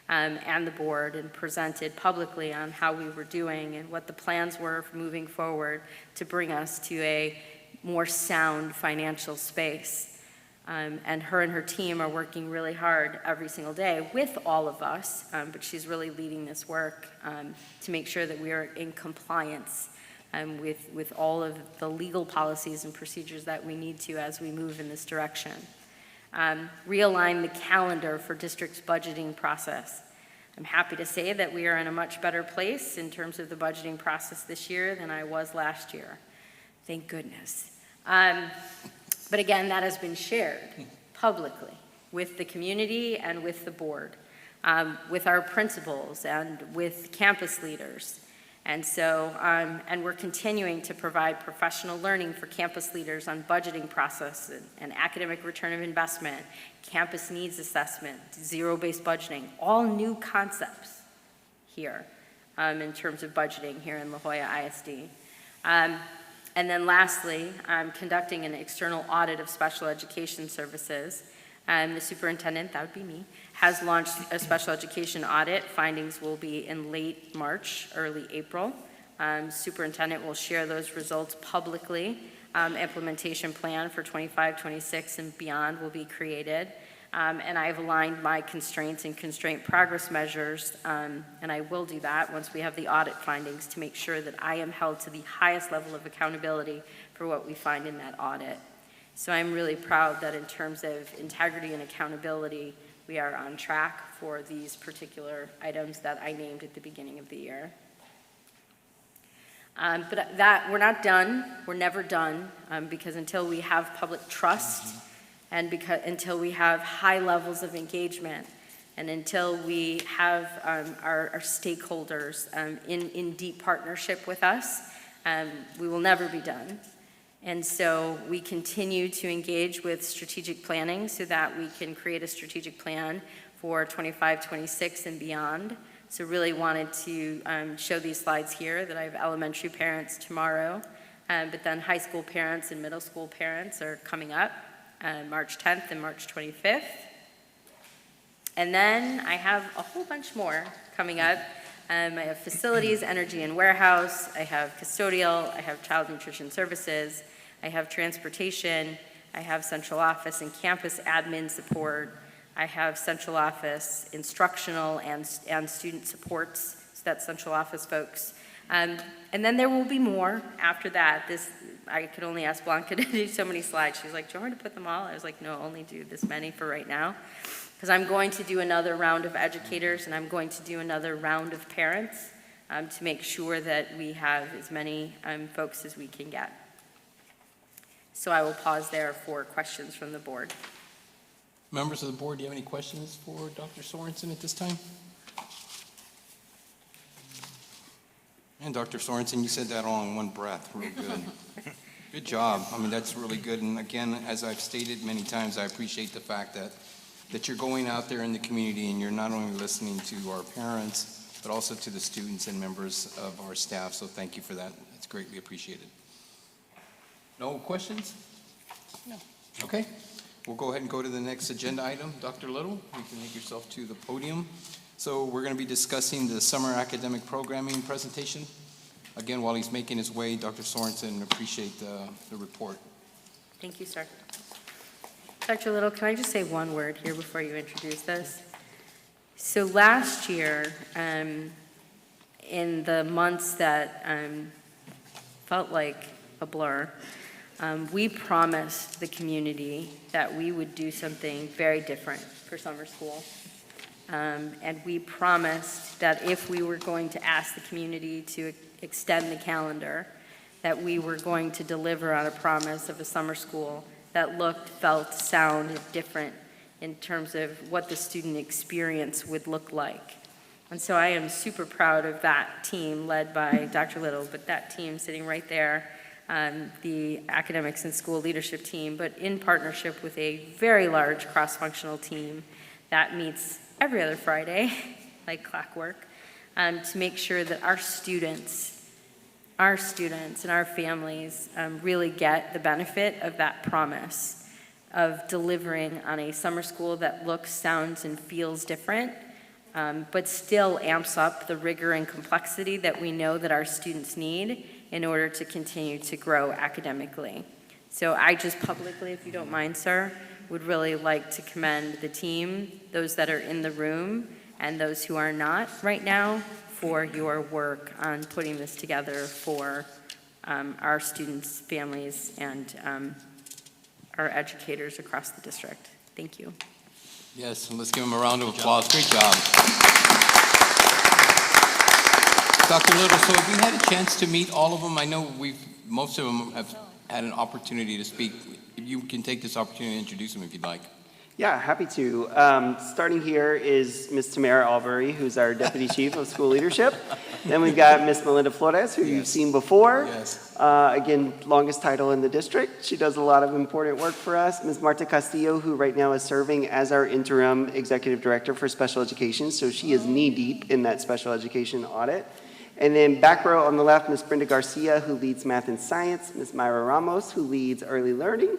and the board and presented publicly on how we were doing and what the plans were for moving forward to bring us to a more sound financial space. And her team are working really hard every single day with all of us, but she's really leading this work to make sure that we are in compliance with all of the legal policies and procedures that we need to as we move in this direction. Realign the calendar for district's budgeting process. I'm happy to say that we are in a much better place in terms of the budgeting process this year than I was last year. Thank goodness. But again, that has been shared publicly with the community and with the board, with our principals and with campus leaders. And so, and we're continuing to provide professional learning for campus leaders on budgeting process and academic return of investment, campus needs assessment, zero-based budgeting, all new concepts here in terms of budgeting here in La Jolla ISD. And then lastly, conducting an external audit of special education services. The superintendent, that would be me, has launched a special education audit. Findings will be in late March, early April. Superintendent will share those results publicly. Implementation plan for 25, 26, and beyond will be created. And I've aligned my constraints and constraint progress measures, and I will do that once we have the audit findings to make sure that I am held to the highest level of accountability for what we find in that audit. So I'm really proud that in terms of integrity and accountability, we are on track for these particular items that I named at the beginning of the year. But that, we're not done, we're never done, because until we have public trust and until we have high levels of engagement and until we have our stakeholders in deep partnership with us, we will never be done. And so we continue to engage with strategic planning so that we can create a strategic plan for 25, 26, and beyond. So really wanted to show these slides here that I have elementary parents tomorrow, but then high school parents and middle school parents are coming up March 10th and March 25th. And then I have a whole bunch more coming up. I have facilities, energy and warehouse, I have custodial, I have child nutrition services, I have transportation, I have central office and campus admin support, I have central office instructional and student supports, so that's central office folks. And then there will be more after that. I could only ask Blanca to do so many slides. She was like, do you want me to put them all? I was like, no, only do this many for right now. Because I'm going to do another round of educators and I'm going to do another round of parents to make sure that we have as many folks as we can get. So I will pause there for questions from the board. Members of the board, do you have any questions for Dr. Sorensen at this time? And Dr. Sorensen, you said that all in one breath. Real good. Good job. I mean, that's really good. And again, as I've stated many times, I appreciate the fact that you're going out there in the community and you're not only listening to our parents, but also to the students and members of our staff. So thank you for that. It's greatly appreciated. No questions? No. Okay. We'll go ahead and go to the next agenda item. Dr. Little, you can make yourself to the podium. So we're going to be discussing the summer academic programming presentation. Again, while he's making his way, Dr. Sorensen, appreciate the report. Thank you, sir. Dr. Little, can I just say one word here before you introduce this? So last year, in the months that felt like a blur, we promised the community that we would do something very different for summer school. And we promised that if we were going to ask the community to extend the calendar, that we were going to deliver on a promise of a summer school that looked, felt, sounded different in terms of what the student experience would look like. And so I am super proud of that team led by Dr. Little, but that team sitting right there, the academics and school leadership team, but in partnership with a very large cross-functional team that meets every other Friday, like clockwork, to make sure that our students and our families really get the benefit of that promise of delivering on a summer school that looks, sounds, and feels different, but still amps up the rigor and complexity that we know that our students need in order to continue to grow academically. So I just publicly, if you don't mind, sir, would really like to commend the team, those that are in the room and those who are not right now, for your work on putting this together for our students, families, and our educators across the district. Thank you. Yes, and let's give him a round of applause. Great job. Dr. Little, so have you had a chance to meet all of them? I know most of them have had an opportunity to speak. If you can take this opportunity to introduce them if you'd like. Yeah, happy to. Starting here is Ms. Tamara Albury, who's our Deputy Chief of School Leadership. Then we've got Ms. Melinda Flores, who you've seen before. Yes. Again, longest title in the district. She does a lot of important work for us. Ms. Marta Castillo, who right now is serving as our interim Executive Director for Special Education. So she is knee-deep in that special education audit. And then back row on the left, Ms. Brenda Garcia, who leads Math and Science. Ms. Myra Ramos, who leads Early Learning.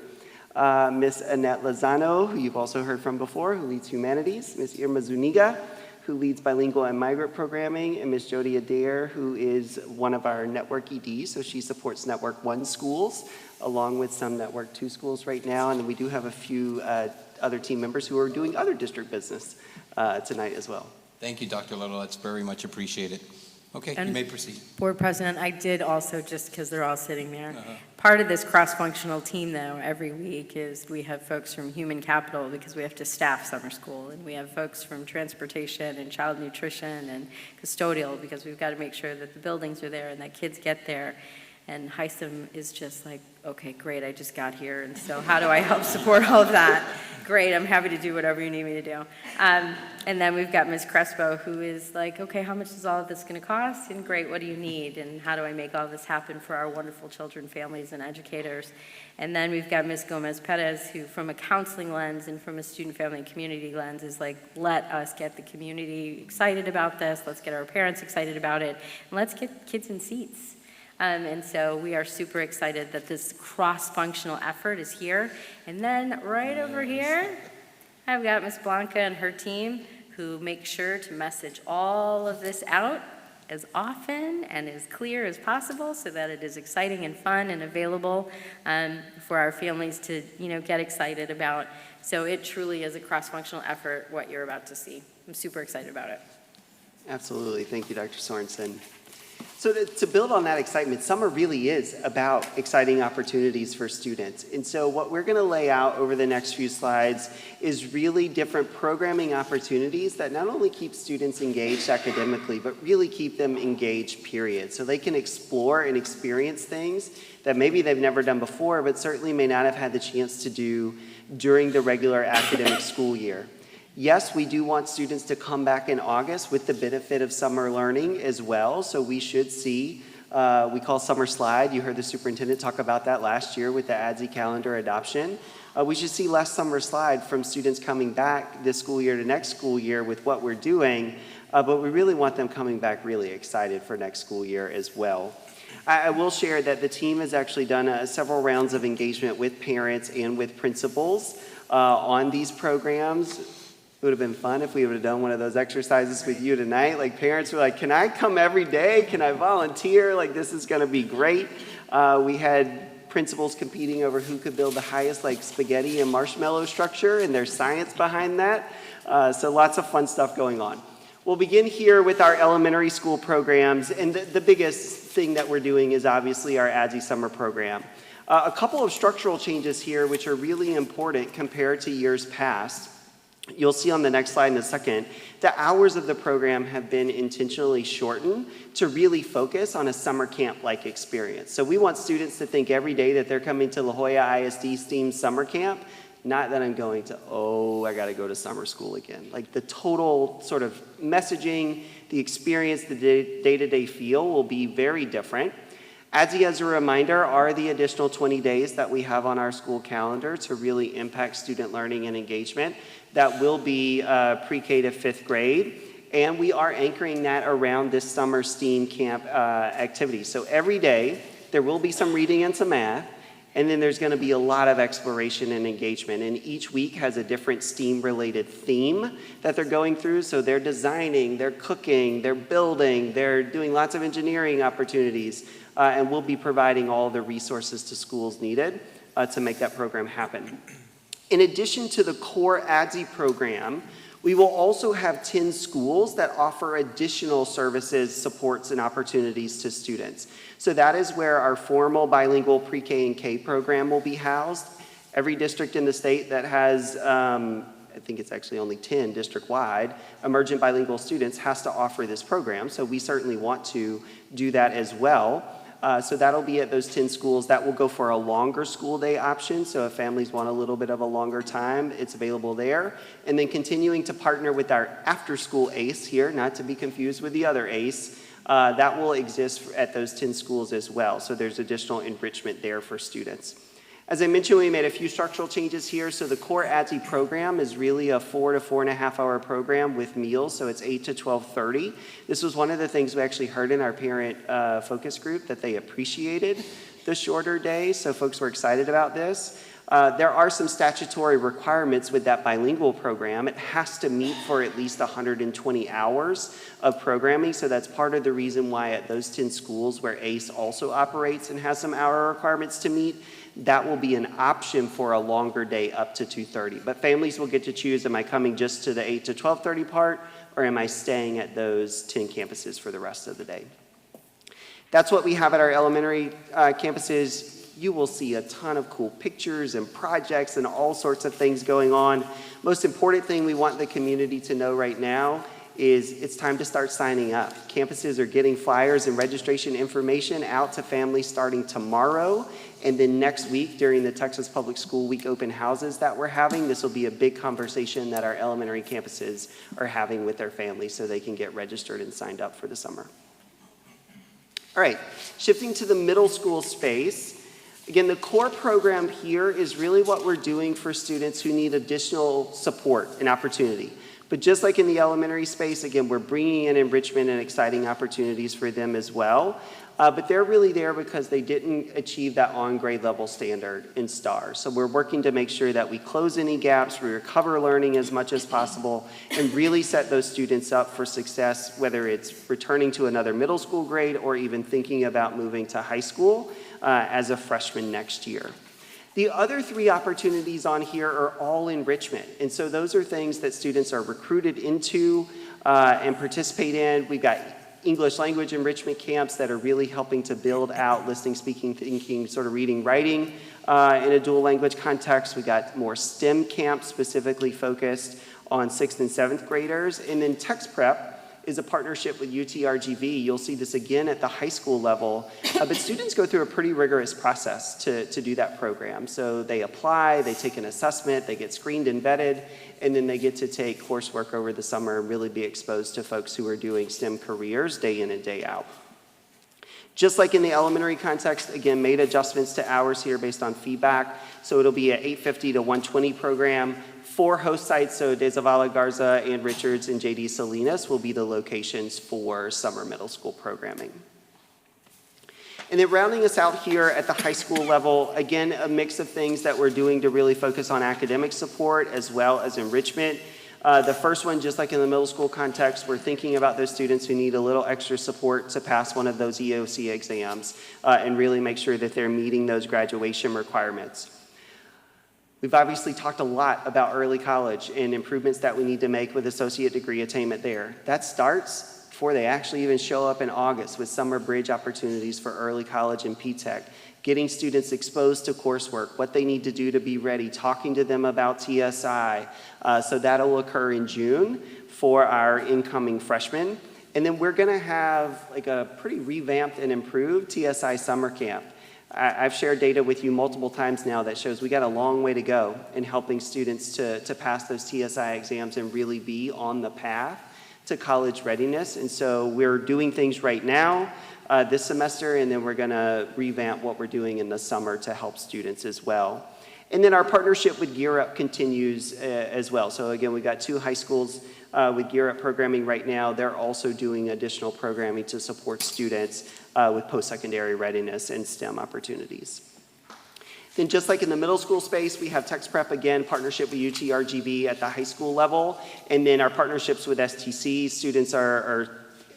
Ms. Annette Lozano, who you've also heard from before, who leads Humanities. Ms. Irma Zuniga, who leads Bilingual and Migrant Programming. And Ms. Jody Adair, who is one of our Network EDs. So she supports Network 1 schools, along with some Network 2 schools right now. And we do have a few other team members who are doing other district business tonight as well. Thank you, Dr. Little. That's very much appreciated. Okay, you may proceed. Board President, I did also, just because they're all sitting there, part of this cross-functional team, though, every week is we have folks from human capital because we have to staff summer school, and we have folks from transportation and child nutrition and custodial because we've got to make sure that the buildings are there and that kids get there. And HISM is just like, okay, great, I just got here, and so how do I help support all of that? Great, I'm happy to do whatever you need me to do. And then we've got Ms. Crespo, who is like, okay, how much is all of this going to cost? And great, what do you need? And how do I make all this happen for our wonderful children, families, and educators? And then we've got Ms. Gomez Perez, who from a counseling lens and from a student, family, and community lens is like, let us get the community excited about this, let's get our parents excited about it, and let's get kids in seats. And so we are super excited that this cross-functional effort is here. And then right over here, I've got Ms. Blanca and her team who make sure to message all of this out as often and as clear as possible so that it is exciting and fun and available for our families to, get excited about. So it truly is a cross-functional effort, what you're about to see. I'm super excited about it. Absolutely. Thank you, Dr. Sorensen. So to build on that excitement, summer really is about exciting opportunities for students. And so what we're going to lay out over the next few slides is really different programming opportunities that not only keep students engaged academically, but really keep them engaged, period. So they can explore and experience things that maybe they've never done before, but certainly may not have had the chance to do during the regular academic school year. Yes, we do want students to come back in August with the benefit of summer learning as well. So we should see, we call summer slide. You heard the superintendent talk about that last year with the ADSI calendar adoption. We should see less summer slide from students coming back this school year to next school year with what we're doing. But we really want them coming back really excited for next school year as well. I will share that the team has actually done several rounds of engagement with parents and with principals on these programs. It would have been fun if we would have done one of those exercises with you tonight. Like parents were like, can I come every day? Can I volunteer? Like this is going to be great. We had principals competing over who could build the highest like spaghetti and marshmallow structure, and there's science behind that. So lots of fun stuff going on. We'll begin here with our elementary school programs, and the biggest thing that we're doing is obviously our ADSI summer program. A couple of structural changes here which are really important compared to years past. You'll see on the next slide in a second, the hours of the program have been intentionally shortened to really focus on a summer camp-like experience. So we want students to think every day that they're coming to La Jolla ISD STEAM summer camp, not that I'm going to, I gotta go to summer school again. Like the total sort of messaging, the experience, the day-to-day feel will be very different. ADSI, as a reminder, are the additional 20 days that we have on our school calendar to really impact student learning and engagement. That will be pre-K to 5th grade. And we are anchoring that around this summer STEAM camp activity. So every day, there will be some reading and some math. And then there's going to be a lot of exploration and engagement. And each week has a different STEAM-related theme that they're going through. So they're designing, they're cooking, they're building, they're doing lots of engineering opportunities. And we'll be providing all the resources to schools needed to make that program happen. In addition to the core ADSI program, we will also have 10 schools that offer additional services, supports, and opportunities to students. So that is where our formal bilingual pre-K and K program will be housed. Every district in the state that has, I think it's actually only 10 district-wide, emergent bilingual students has to offer this program. So we certainly want to do that as well. So that'll be at those 10 schools. That will go for a longer school day option. So if families want a little bit of a longer time, it's available there. And then continuing to partner with our after-school ACE here, not to be confused with the other ACE, that will exist at those 10 schools as well. So there's additional enrichment there for students. As I mentioned, we made a few structural changes here. So the core ADSI program is really a 4 to 4.5 hour program with meals. So it's 8 to 12:30. This was one of the things we actually heard in our parent focus group, that they appreciated the shorter day. So folks were excited about this. There are some statutory requirements with that bilingual program. It has to meet for at least 120 hours of programming. So that's part of the reason why at those 10 schools where ACE also operates and has some hour requirements to meet, that will be an option for a longer day up to 2:30. But families will get to choose, am I coming just to the 8 to 12:30 part, or am I staying at those 10 campuses for the rest of the day? That's what we have at our elementary campuses. You will see a ton of cool pictures and projects and all sorts of things going on. Most important thing we want the community to know right now is it's time to start signing up. Campuses are getting flyers and registration information out to families starting tomorrow. And then next week, during the Texas Public School Week open houses that we're having, this will be a big conversation that our elementary campuses are having with their families so they can get registered and signed up for the summer. All right, shifting to the middle school space. Again, the core program here is really what we're doing for students who need additional support and opportunity. But just like in the elementary space, again, we're bringing in enrichment and exciting opportunities for them as well. but they're really there because they didn't achieve that on-grade level standard in STAR. So we're working to make sure that we close any gaps, we recover learning as much as possible, and really set those students up for success, whether it's returning to another middle school grade or even thinking about moving to high school as a freshman next year. The other 3 opportunities on here are all enrichment. And so those are things that students are recruited into and participate in. We've got English language enrichment camps that are really helping to build out listening, speaking, thinking, sort of reading, writing in a dual language context. We got more STEM camps specifically focused on 6th and 7th graders. And then text prep is a partnership with UTRGV. You'll see this again at the high school level, but students go through a pretty rigorous process to do that program. So they apply, they take an assessment, they get screened and vetted, and then they get to take coursework over the summer and really be exposed to folks who are doing STEM careers day in and day out. Just like in the elementary context, again, made adjustments to hours here based on feedback. So it'll be an 8:50 to 1:20 program. 4 host sites, so De Zavala, Garza, and Richards, and JD Salinas will be the locations for summer middle school programming. And then rounding us out here at the high school level, again, a mix of things that we're doing to really focus on academic support as well as enrichment. The first one, just like in the middle school context, we're thinking about those students who need a little extra support to pass one of those EOC exams and really make sure that they're meeting those graduation requirements. We've obviously talked a lot about early college and improvements that we need to make with associate degree attainment there. That starts before they actually even show up in August with summer bridge opportunities for early college and P-TECH, getting students exposed to coursework, what they need to do to be ready, talking to them about TSI. So that'll occur in June for our incoming freshmen. And then we're gonna have like a pretty revamped and improved TSI summer camp. I've shared data with you multiple times now that shows we got a long way to go in helping students to pass those TSI exams and really be on the path to college readiness. And so we're doing things right now this semester, and then we're gonna revamp what we're doing in the summer to help students as well. And then our partnership with Gear Up continues as well. So again, we've got 2 high schools with Gear Up programming right now. They're also doing additional programming to support students with post-secondary readiness and STEM opportunities. Then just like in the middle school space, we have text prep again, partnership with UTRGV at the high school level. And then our partnerships with STC, students are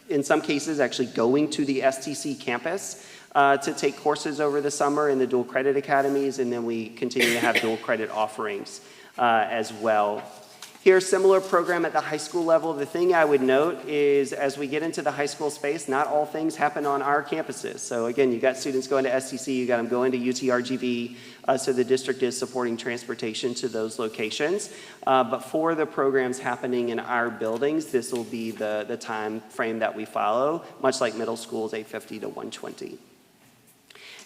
in some cases actually going to the STC campus to take courses over the summer in the dual credit academies, and then we continue to have dual credit offerings as well. Here, similar program at the high school level. The thing I would note is as we get into the high school space, not all things happen on our campuses. So again, you got students going to STC, you got them going to UTRGV, so the district is supporting transportation to those locations. But for the programs happening in our buildings, this will be the time frame that we follow, much like middle schools, 8:50 to 1:20.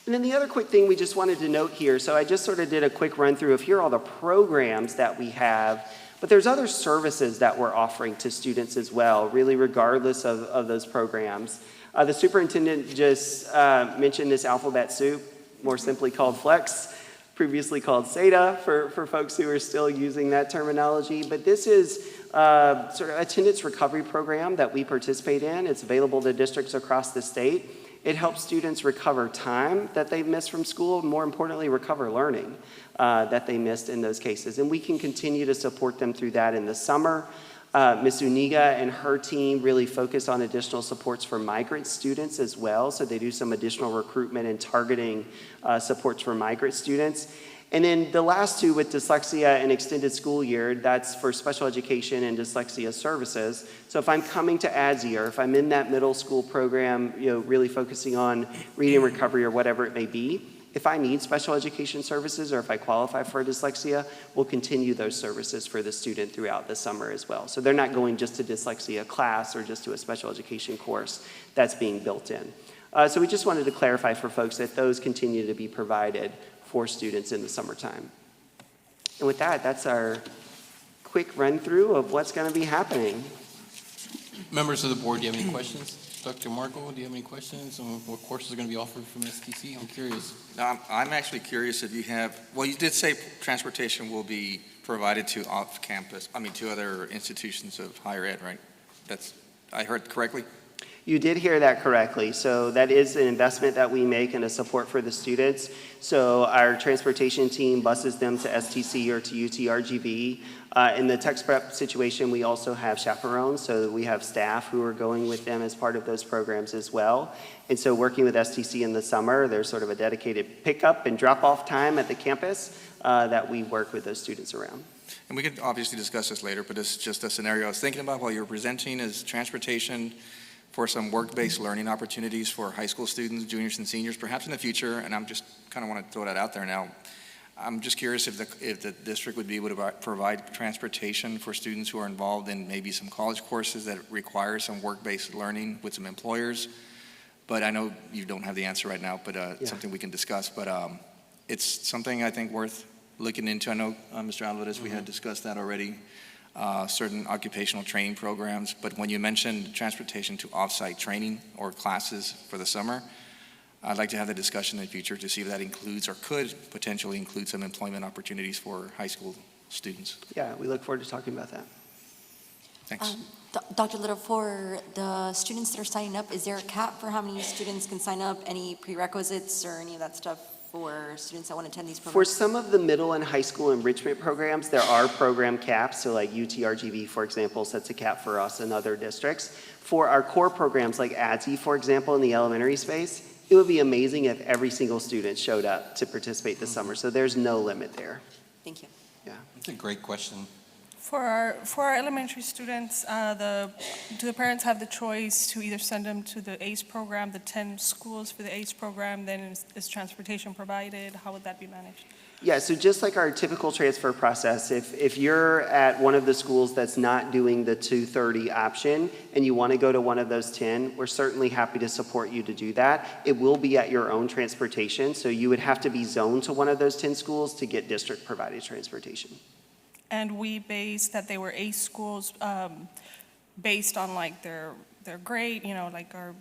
And then the other quick thing we just wanted to note here, so I just sort of did a quick run through of here are all the programs that we have, but there's other services that we're offering to students as well, really regardless of those programs. The superintendent just mentioned this alphabet soup, more simply called Flex, previously called SATA for folks who are still using that terminology. But this is sort of attendance recovery program that we participate in. It's available to districts across the state. It helps students recover time that they've missed from school, more importantly, recover learning that they missed in those cases. And we can continue to support them through that in the summer. Ms. Uniga and her team really focus on additional supports for migrant students as well. So they do some additional recruitment and targeting supports for migrant students. And then the last 2 with dyslexia and extended school year, that's for special education and dyslexia services. So if I'm coming to ADSE or if I'm in that middle school program, really focusing on reading recovery or whatever it may be, if I need special education services or if I qualify for dyslexia, we'll continue those services for the student throughout the summer as well. So they're not going just to dyslexia class or just to a special education course that's being built in. So we just wanted to clarify for folks that those continue to be provided for students in the summertime. And with that, that's our quick run through of what's going to be happening. Members of the board, do you have any questions? Dr. Marco, do you have any questions on what courses are going to be offered from STC? I'm curious. No, I'm actually curious if you have, well, you did say transportation will be provided to to other institutions of higher ed, right? I heard correctly? You did hear that correctly. So that is an investment that we make and a support for the students. So our transportation team buses them to STC or to UTRGV. In the text prep situation, we also have chaperones, so we have staff who are going with them as part of those programs as well. And so working with STC in the summer, there's sort of a dedicated pickup and drop-off time at the campus that we work with those students around. And we could obviously discuss this later, but it's just a scenario I was thinking about while you were presenting is transportation for some work-based learning opportunities for high school students, juniors and seniors, perhaps in the future, and I'm just kind of want to throw that out there now. I'm just curious if the district would be able to provide transportation for students who are involved in maybe some college courses that require some work-based learning with some employers. But I know you don't have the answer right now, but it's something we can discuss. But it's something I think worth looking into. I know, Mr. Alvarez, we had discussed that already. Certain occupational training programs, but when you mentioned transportation to off-site training or classes for the summer, I'd like to have the discussion in the future to see if that includes or could potentially include some employment opportunities for high school students. Yeah, we look forward to talking about that. Thanks. Dr. Little, for the students that are signing up, is there a cap for how many students can sign up? Any prerequisites or any of that stuff for students that want to attend these For programs? some of the middle and high school enrichment programs, there are program caps. So like UTRGV, for example, sets a cap for us and other districts. For our core programs like ADSI, for example, in the elementary space, it would be amazing if every single student showed up to participate this summer. So there's no limit there. Thank you. Yeah. That's a great question. For our elementary students, do the parents have the choice to either send them to the ACE program, the 10 schools for the ACE program, then is transportation provided? How would that be managed? Yeah, so just like our typical transfer process, if you're at one of the schools that's not doing the 230 option and you want to go to one of those 10, we're certainly happy to support you to do that. It will be at your own transportation, so you would have to be zoned to one of those 10 schools to get district-provided transportation. And we based that they were ACE schools based on like their grade, like our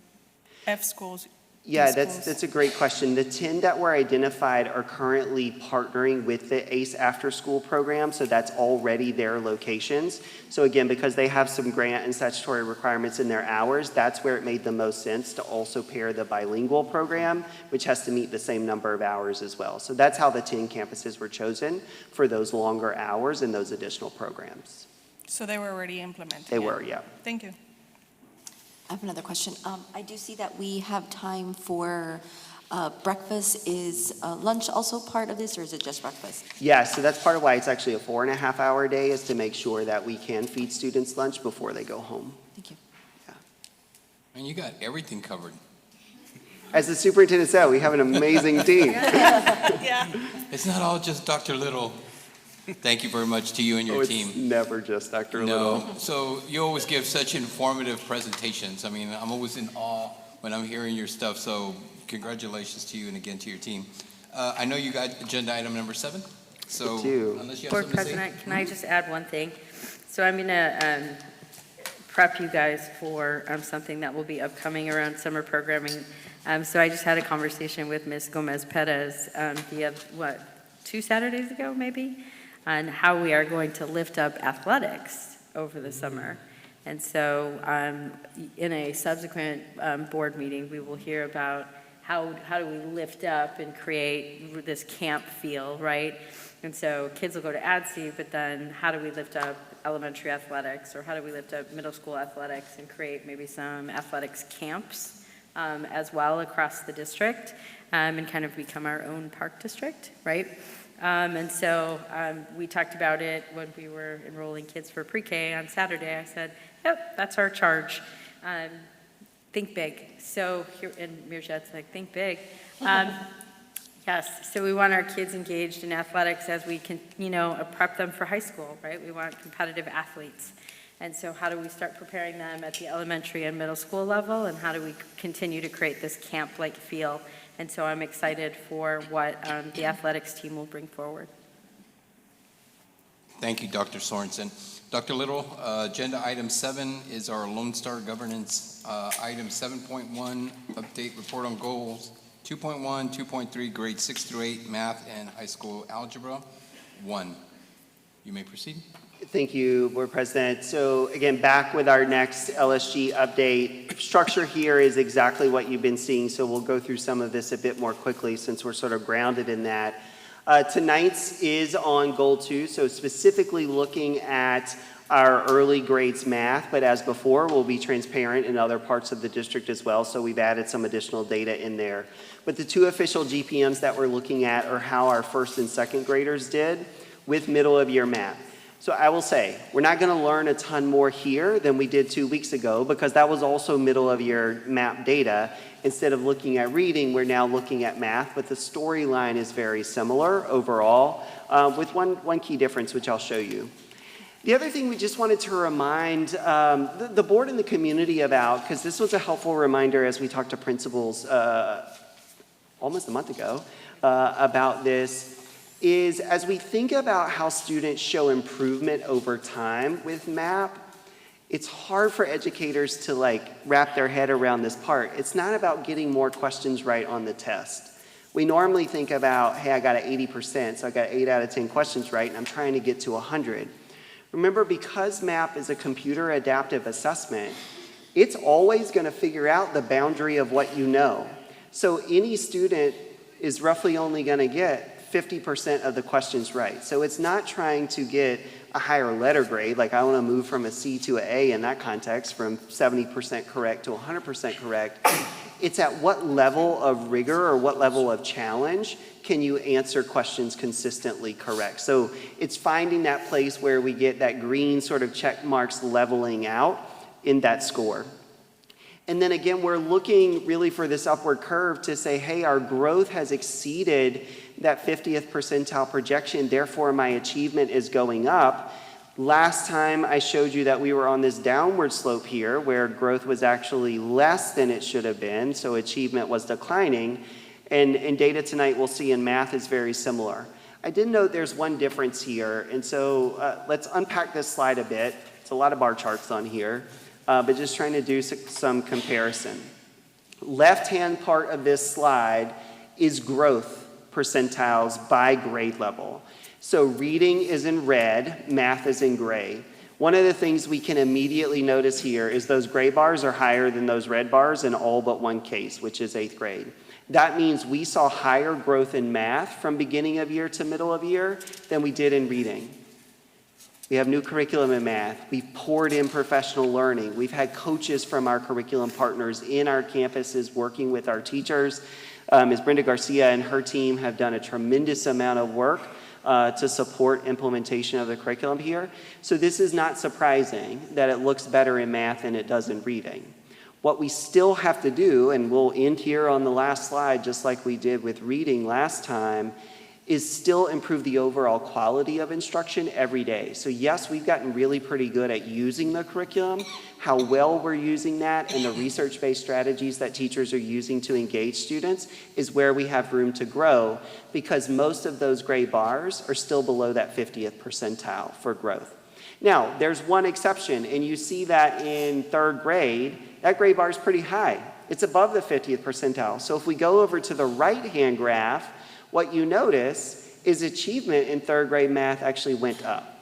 F schools. Yeah, D schools. that's a great question. The 10 that were identified are currently partnering with the ACE after-school program, so that's already their locations. So again, because they have some grant and statutory requirements in their hours, that's where it made the most sense to also pair the bilingual program, which has to meet the same number of hours as well. So that's how the 10 campuses were chosen for those longer hours and those additional programs. So they were already implemented? They were, yeah. Thank you. I have another question. I do see that we have time for breakfast. Is lunch also part of this, or is it just breakfast? Yeah, so that's part of why it's actually a 4.5-hour day, is to make sure that we can feed students lunch before they go home. Thank you. And you got everything covered. As the superintendent said, we have an amazing team. Yeah. It's not all just Dr. Little. Thank you very much to you and your team. It's never just Dr. Little. No, so you always give such informative presentations. I mean, I'm always in awe when I'm hearing your stuff, so congratulations to you and again to your team. I know you got agenda item number 7, so Me too. unless you have Board something to say. President, can I just add one thing? So I'm going to prep you guys for something that will be upcoming around summer programming. So I just had a conversation with Ms. Gomez-Perez the 2 Saturdays ago, maybe, on how we are going to lift up athletics over the summer. And so in a subsequent board meeting, we will hear about how do we lift up and create this camp feel, right? And so kids will go to ADSI, but then how do we lift up elementary athletics, or how do we lift up middle school athletics and create maybe some athletics camps as well across the district, and kind of become our own park district, right? And so we talked about it when we were enrolling kids for pre-K on Saturday. I said, yep, that's our charge. Think big. So here, and Mirjat's like, think big. Yes, so we want our kids engaged in athletics as we can, prep them for high school, right? We want competitive athletes. And so how do we start preparing them at the elementary and middle school level, and how do we continue to create this camp-like feel? And so I'm excited for what the athletics team will bring forward. Thank you, Dr. Sorensen. Dr. Little, agenda item 7 is our Lone Star governance. Item 7.1, update report on goals. 2.1, 2.3, grades 6 through 8, math and high school algebra. 1. You may proceed. Thank you, Board President. So again, back with our next LSG update. Structure here is exactly what you've been seeing, so we'll go through some of this a bit more quickly since we're sort of grounded in that. Tonight's is on Goal 2, so specifically looking at our early grades math, but as before, we'll be transparent in other parts of the district as well, so we've added some additional data in there. But the two official GPMs that we're looking at are how our first and second graders did with middle of year math. So I will say, we're not going to learn a ton more here than we did 2 weeks ago because that was also middle of year map data. Instead of looking at reading, we're now looking at math, but the storyline is very similar overall with one key difference, which I'll show you. The other thing we just wanted to remind the board and the community about, because this was a helpful reminder as we talked to principals almost a month ago about this, is as we think about how students show improvement over time with MAP, it's hard for educators to wrap their head around this part. It's not about getting more questions right on the test. We normally think about, hey, I got an 80%, so I got 8 out of 10 questions right, and I'm trying to get to 100. Remember, because MAP is a computer adaptive assessment, it's always going to figure out the boundary of what you know. So any student is roughly only going to get 50% of the questions right. So it's not trying to get a higher letter grade, like I want to move from a C to an A in that context, from 70% correct to 100% correct. It's at what level of rigor or what level of challenge can you answer questions consistently correct. So it's finding that place where we get that green sort of check marks leveling out in that score. And then again, we're looking really for this upward curve to say, hey, our growth has exceeded that 50th percentile projection, therefore my achievement is going up. Last time I showed you that we were on this downward slope here where growth was actually less than it should have been, so achievement was declining. And data tonight we'll see in math is very similar. I did note there's one difference here, and so let's unpack this slide a bit. It's a lot of bar charts on here, but just trying to do some comparison. Left-hand part of this slide is growth percentiles by grade level. So reading is in red, math is in gray. One of the things we can immediately notice here is those gray bars are higher than those red bars in all but one case, which is 8th grade. That means we saw higher growth in math from beginning of year to middle of year than we did in reading. We have new curriculum in math. We've poured in professional learning. We've had coaches from our curriculum partners in our campuses working with our teachers. Ms. Brenda Garcia and her team have done a tremendous amount of work to support implementation of the curriculum here. So this is not surprising that it looks better in math than it does in reading. What we still have to do, and we'll end here on the last slide just like we did with reading last time, is still improve the overall quality of instruction every day. So yes, we've gotten really pretty good at using the curriculum. How well we're using that and the research-based strategies that teachers are using to engage students is where we have room to grow because most of those gray bars are still below that 50th percentile for growth. Now, there's one exception, and you see that in 3rd grade, that gray bar is pretty high. It's above the 50th percentile. So if we go over to the right-hand graph, what you notice is achievement in 3rd grade math actually went up.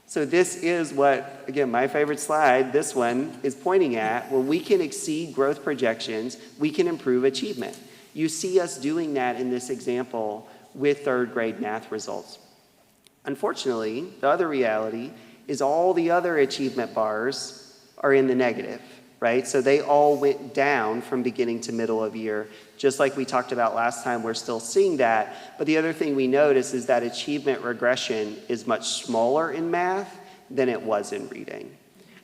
So this is what, again, my favorite slide, this one, is pointing at. When we can exceed growth projections, we can improve achievement. You see us doing that in this example with 3rd grade math results. Unfortunately, the other reality is all the other achievement bars are in the negative, right? So they all went down from beginning to middle of year. Just like we talked about last time, we're still seeing that. But the other thing we notice is that achievement regression is much smaller in math than it was in reading.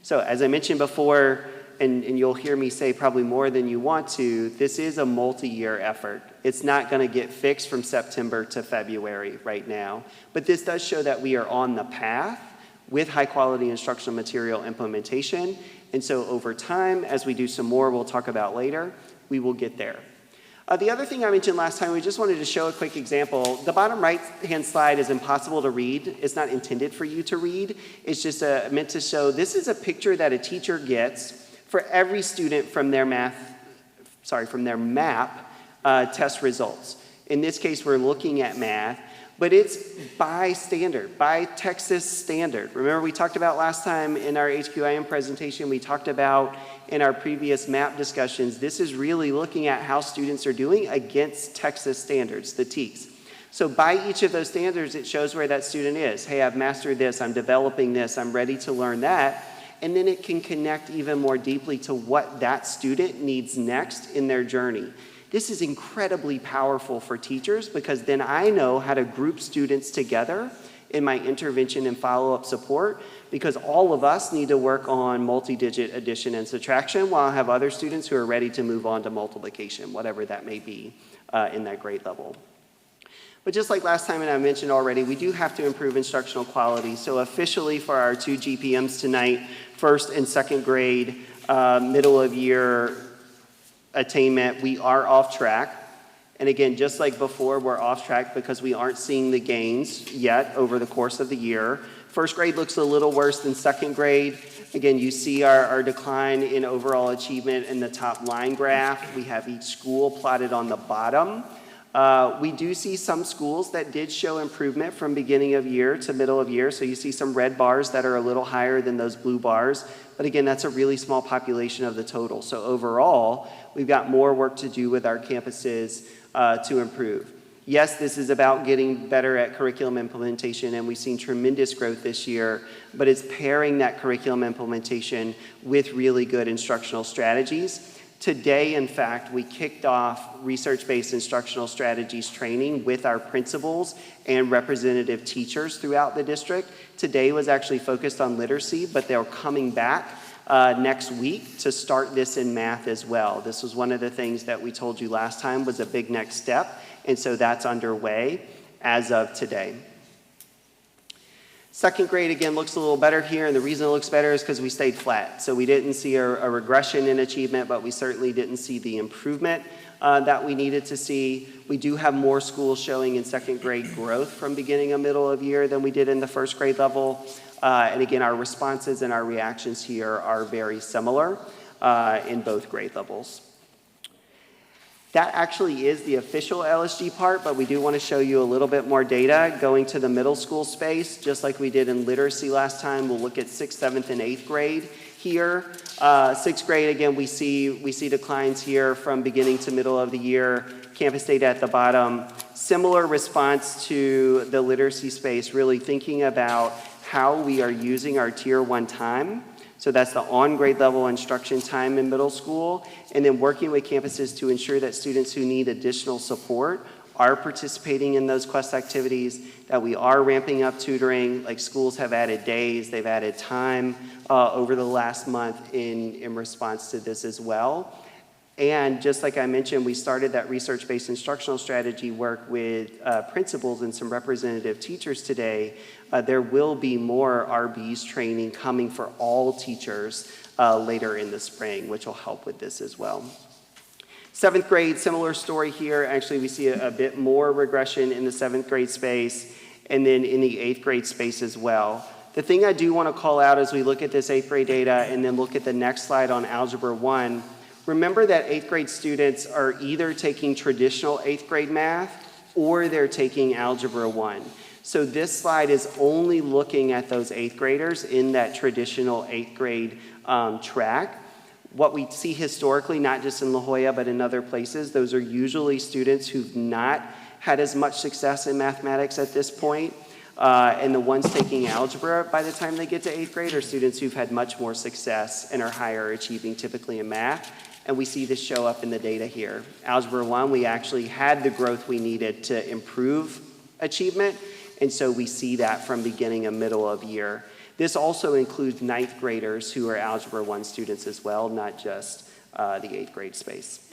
So as I mentioned before, and you'll hear me say probably more than you want to, this is a multi-year effort. It's not going to get fixed from September to February right now. But this does show that we are on the path with high-quality instructional material implementation. And so over time, as we do some more we'll talk about later, we will get there. The other thing I mentioned last time, we just wanted to show a quick example. The bottom right-hand slide is impossible to read. It's not intended for you to read. It's just meant to show this is a picture that a teacher gets for every student from their MAP test results. In this case, we're looking at math. But it's by standard, by Texas standard. Remember, we talked about last time in our HQIM presentation, we talked about in our previous MAP discussions, this is really looking at how students are doing against Texas standards, the TEKS. So by each of those standards, it shows where that student is. Hey, I've mastered this, I'm developing this, I'm ready to learn that. And then it can connect even more deeply to what that student needs next in their journey. This is incredibly powerful for teachers because then I know how to group students together in my intervention and follow-up support, because all of us need to work on multi-digit addition and subtraction while I have other students who are ready to move on to multiplication, whatever that may be in that grade level. But just like last time, and I mentioned already, we do have to improve instructional quality. So officially for our 2 GPMs tonight, first and second grade, middle of year attainment, we are off track. And again, just like before, we're off track because we aren't seeing the gains yet over the course of the year. First grade looks a little worse than second grade. Again, you see our decline in overall achievement in the top line graph. We have each school plotted on the bottom. We do see some schools that did show improvement from beginning of year to middle of year. So you see some red bars that are a little higher than those blue bars. But again, that's a really small population of the total. So overall, we've got more work to do with our campuses to improve. Yes, this is about getting better at curriculum implementation, and we've seen tremendous growth this year, but it's pairing that curriculum implementation with really good instructional strategies. Today, in fact, we kicked off research-based instructional strategies training with our principals and representative teachers throughout the district. Today was actually focused on literacy, but they're coming back next week to start this in math as well. This was one of the things that we told you last time was a big next step, and so that's underway as of today. Second grade, again, looks a little better here, and the reason it looks better is because we stayed flat. So we didn't see a regression in achievement, but we certainly didn't see the improvement that we needed to see. We do have more schools showing in second grade growth from beginning of middle of year than we did in the first grade level. And again, our responses and our reactions here are very similar in both grade levels. That actually is the official LSG part, but we do want to show you a little bit more data going to the middle school space. Just like we did in literacy last time, we'll look at 6th, 7th, and 8th grade here. 6th grade, again, we see declines here from beginning to middle of the year. Campus data at the bottom. Similar response to the literacy space, really thinking about how we are using our Tier 1 time. So that's the on-grade level instruction time in middle school, and then working with campuses to ensure that students who need additional support are participating in those Quest activities, that we are ramping up tutoring, like schools have added days, they've added time over the last month in response to this as well. And just like I mentioned, we started that research-based instructional strategy work with principals and some representative teachers today. There will be more RBs training coming for all teachers later in the spring, which will help with this as well. 7th grade, similar story here. Actually, we see a bit more regression in the 7th grade space and then in the 8th grade space as well. The thing I do want to call out as we look at this 8th grade data and then look at the next slide on Algebra 1, remember that 8th grade students are either taking traditional 8th grade math or they're taking Algebra 1. So this slide is only looking at those 8th graders in that traditional 8th grade track. What we see historically, not just in La Jolla, but in other places, those are usually students who've not had as much success in mathematics at this point. And the ones taking algebra by the time they get to 8th grade are students who've had much more success and are higher achieving typically in math. And we see this show up in the data here. Algebra 1, we actually had the growth we needed to improve achievement. And so we see that from beginning and middle of year. This also includes 9th graders who are Algebra 1 students as well, not just the 8th grade space.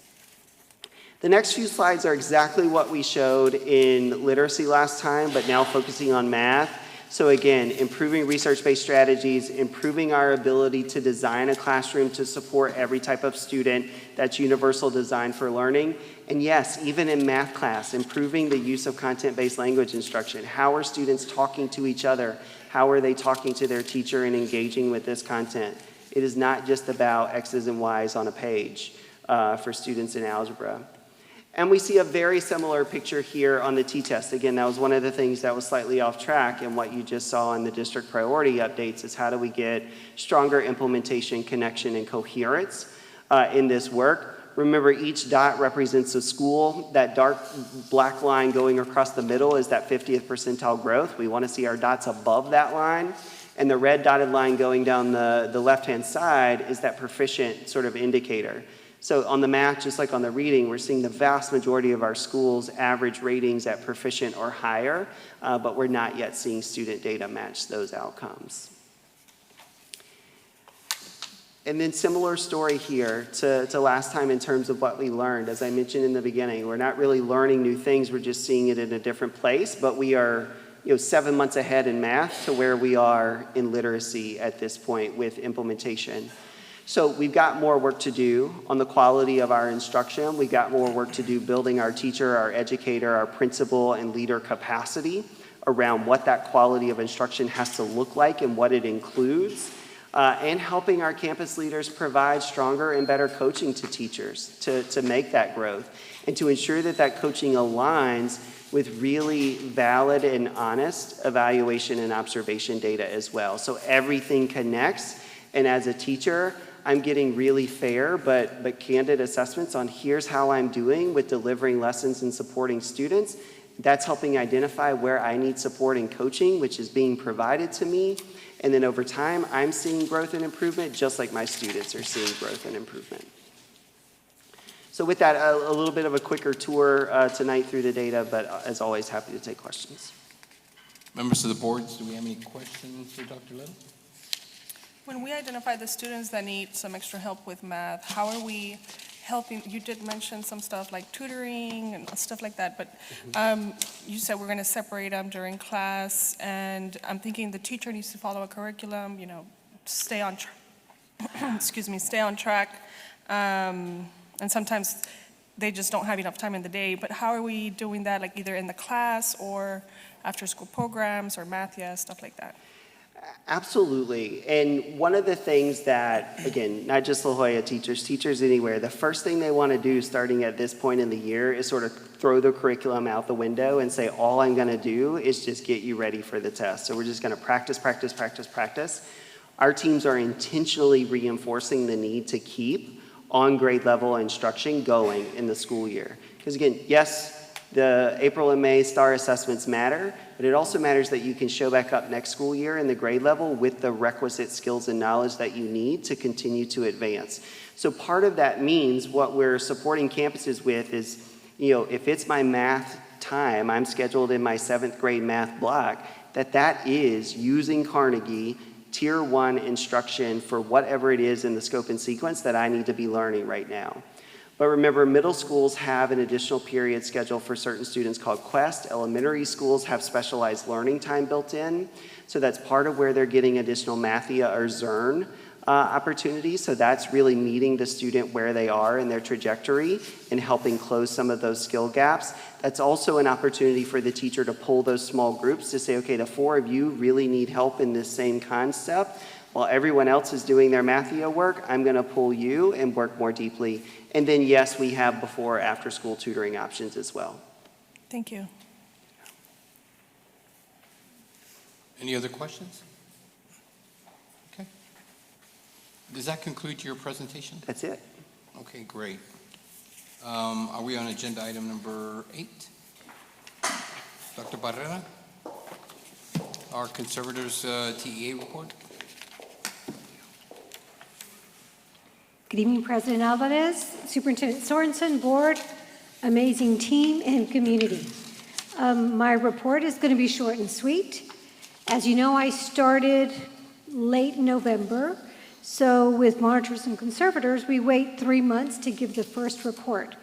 The next few slides are exactly what we showed in literacy last time, but now focusing on math. So again, improving research-based strategies, improving our ability to design a classroom to support every type of student. That's universal design for learning. And yes, even in math class, improving the use of content-based language instruction. How are students talking to each other? How are they talking to their teacher and engaging with this content? It is not just about X's and Y's on a page for students in algebra. And we see a very similar picture here on the t-test. Again, that was one of the things that was slightly off track, and what you just saw in the district priority updates is how do we get stronger implementation, connection, and coherence in this work. Remember, each dot represents a school. That dark black line going across the middle is that 50th percentile growth. We want to see our dots above that line. And the red dotted line going down the left-hand side is that proficient sort of indicator. So on the math, just like on the reading, we're seeing the vast majority of our schools average ratings at proficient or higher, but we're not yet seeing student data match those outcomes. And then similar story here to last time in terms of what we learned. As I mentioned in the beginning, we're not really learning new things, we're just seeing it in a different place, but we are 7 months ahead in math to where we are in literacy at this point with implementation. So we've got more work to do on the quality of our instruction. We've got more work to do building our teacher, our educator, our principal, and leader capacity around what that quality of instruction has to look like and what it includes, and helping our campus leaders provide stronger and better coaching to teachers to make that growth and to ensure that that coaching aligns with really valid and honest evaluation and observation data as well. So everything connects, and as a teacher, I'm getting really fair but candid assessments on here's how I'm doing with delivering lessons and supporting students. That's helping identify where I need support and coaching, which is being provided to me. And then over time, I'm seeing growth and improvement just like my students are seeing growth and improvement. So with that, a little bit of a quicker tour tonight through the data, but as always, happy to take questions. Members of the boards, do we have any questions for Dr. Little? When we identify the students that need some extra help with math, how are we helping? You did mention some stuff like tutoring and stuff like that, but you said we're going to separate them during class, and I'm thinking the teacher needs to follow a curriculum, stay on stay on track, and sometimes they just don't have enough time in the day, but how are we doing that, like either in the class or after school programs or math, stuff like that? Absolutely. And one of the things that, again, not just La Jolla teachers anywhere, the first thing they want to do starting at this point in the year is sort of throw the curriculum out the window and say, all I'm going to do is just get you ready for the test. So we're just going to practice. Our teams are intentionally reinforcing the need to keep on grade level instruction going in the school year. Because again, yes, the April and May STAR assessments matter, but it also matters that you can show back up next school year in the grade level with the requisite skills and knowledge that you need to continue to advance. So part of that means what we're supporting campuses with is, if it's my math time, I'm scheduled in my 7th grade math block, that is using Carnegie Tier 1 instruction for whatever it is in the scope and sequence that I need to be learning right now. But remember, middle schools have an additional period scheduled for certain students called Quest. Elementary schools have specialized learning time built in. So that's part of where they're getting additional Mathia or Zern opportunities. So that's really meeting the student where they are in their trajectory and helping close some of those skill gaps. That's also an opportunity for the teacher to pull those small groups to say, okay, the 4 of you really need help in this same concept. While everyone else is doing their Mathia work, I'm going to pull you and work more deeply. And then, yes, we have before or after school tutoring options as well. Thank you. Any other questions? Okay. Does that conclude your presentation? That's it. Okay, great. Are we on agenda item number 8? Dr. Barrera? Our conservators TEA report? Good evening, President Alvarez, Superintendent Sorensen, board, amazing team, and community. My report is going to be short and sweet. As you know, I started late November, so with monitors and conservators, we wait 3 months to give the first report.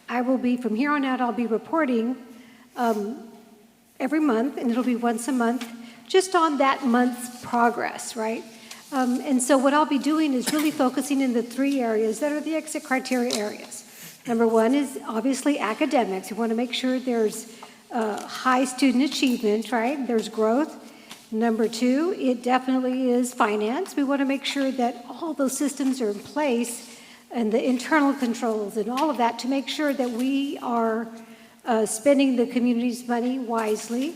I will be, from here on out, I'll be reporting every month, and it'll be once a month, just on that month's progress, right? And so what I'll be doing is really focusing in the 3 areas that are the exit criteria areas. Number 1 is obviously academics. We want to make sure there's high student achievement, right? There's growth. Number 2, it definitely is finance. We want to make sure that all those systems are in place and the internal controls and all of that to make sure that we are spending the community's money wisely.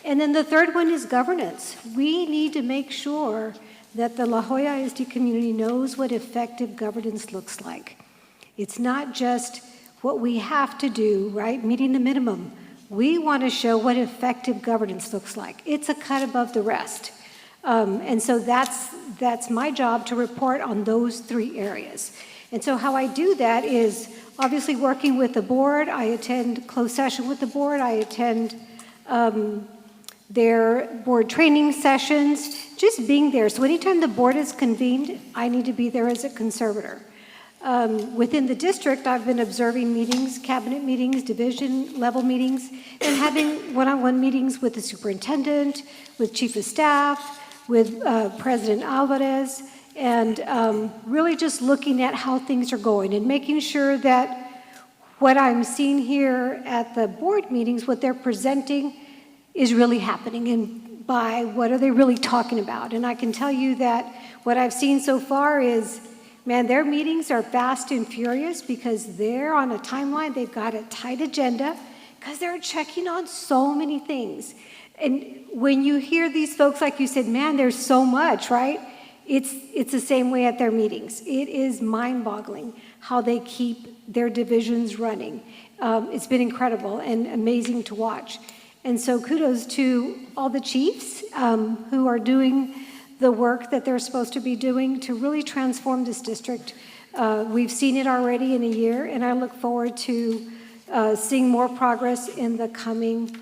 And then the third one is governance. We need to make sure that the La Jolla ISD community knows what effective governance looks like. It's not just what we have to do, right? Meeting the minimum. We want to show what effective governance looks like. It's a cut above the rest. And so that's my job, to report on those 3 areas. And so how I do that is obviously working with the board. I attend closed session with the board. I attend their board training sessions, just being there. So anytime the board is convened, I need to be there as a conservator. Within the district, I've been observing meetings, cabinet meetings, division level meetings, and having one-on-one meetings with the superintendent, with chief of staff, with President Alvarez, and really just looking at how things are going and making sure that what I'm seeing here at the board meetings, what they're presenting, is really happening, and by what are they really talking about. And I can tell you that what I've seen so far is, man, their meetings are fast and furious because they're on a timeline. They've got a tight agenda because they're checking on so many things. And when you hear these folks, like you said, man, there's so much, right? It's the same way at their meetings. It is mind-boggling how they keep their divisions running. It's been incredible and amazing to watch. And so kudos to all the chiefs who are doing the work that they're supposed to be doing to really transform this district. We've seen it already in a year, and I look forward to seeing more progress in the coming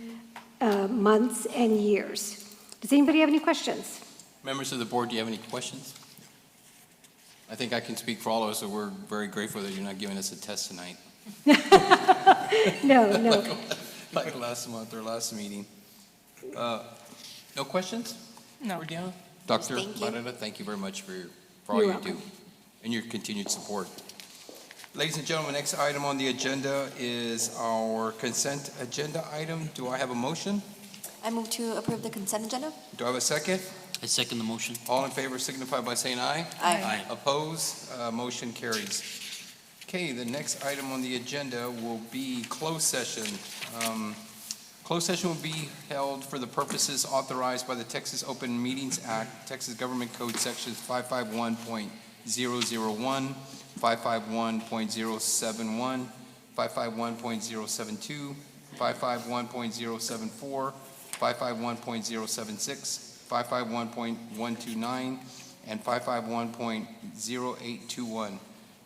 months and years. Does anybody have any questions? Members of the board, do you have any questions? I think I can speak for all of us, so we're very grateful that you're not giving us a test tonight. No. Like last month or last meeting. No questions? No. For Deanna? Dr. Thank you. Barrera, thank you very much for all You're you do welcome. and your continued support. Ladies and gentlemen, next item on the agenda is our consent agenda item. Do I have a motion? I move to approve the consent agenda. Do I have a second? I second the motion. All in favor signify by saying aye. Aye. Opposed? Motion carries. Okay, the next item on the agenda will be closed session. Closed session will be held for the purposes authorized by the Texas Open Meetings Act, Texas Government Code Sections 551.001, 551.071, 551.072, 551.074, 551.076, 551.129, and 551.0821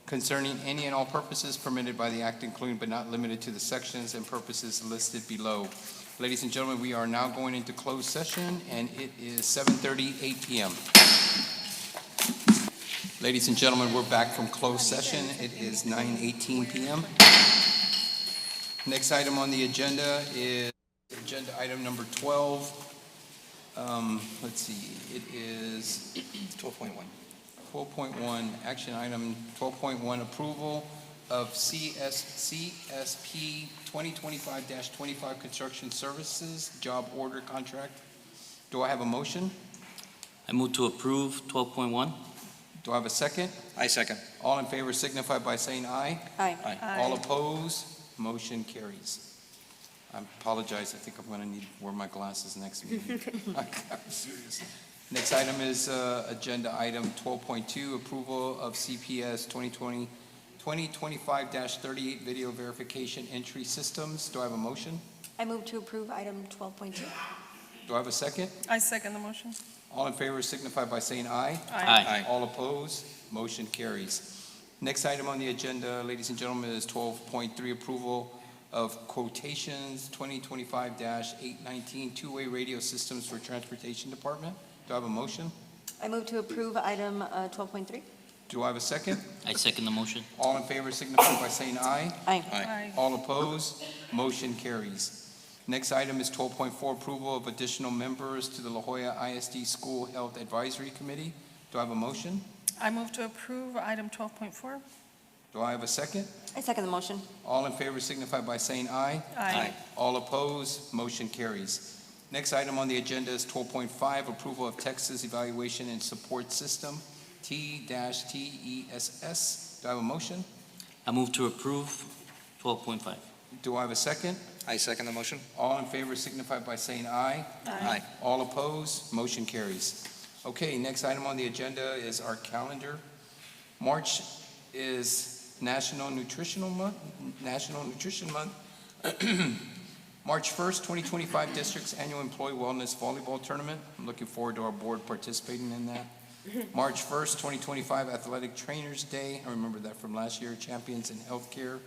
concerning any and all purposes permitted by the act, including but not limited to the sections and purposes listed below. Ladies and gentlemen, we are now going into closed session, and it is 7:38 p.m. Ladies and gentlemen, we're back from closed session. It is 9:18 p.m. Next item on the agenda is agenda item number 12. Let's see, it is 12.1. 12.1, action item 12.1, approval of CSP 2025-25 construction services job order contract. Do I have a motion? I move to approve 12.1. Do I have a second? I second. All in favor signify by saying aye. Aye. All opposed, motion carries. I apologize, I think I'm gonna need to wear my glasses next meeting. I'm serious. Next item is agenda item 12.2, approval of CPS 2025-38 video verification entry systems. Do I have a motion? I move to approve item 12.2. Do I have a second? I second the motion. All in favor signify by saying aye. Aye. All opposed, motion carries. Next item on the agenda, ladies and gentlemen, is 12.3, approval of quotations 2025-819 two-way radio systems for Transportation Department. Do I have a motion? I move to approve item 12.3. Do I have a second? I second the motion. All in favor signify by saying aye. Aye. Aye. All opposed, motion carries. Next item is 12.4, approval of additional members to the La Jolla ISD School Health Advisory Committee. Do I have a motion? I move to approve item 12.4. Do I have a second? I second the motion. All in favor signify by saying aye. Aye. All opposed, motion carries. Next item on the agenda is 12.5, approval of Texas Evaluation and Support System, T-TESS Do I have a motion? I move to approve 12.5. Do I have a second? I second the motion. All in favor signify by saying aye. Aye. All opposed, motion carries. Okay, next item on the agenda is our calendar. March is National Nutrition Month. March 1st, 2025, District's Annual Employee Wellness Volleyball Tournament. I'm looking forward to our board participating in that. March 1st, 2025, Athletic Trainers Day. I remember that from last year, Champions in Healthcare.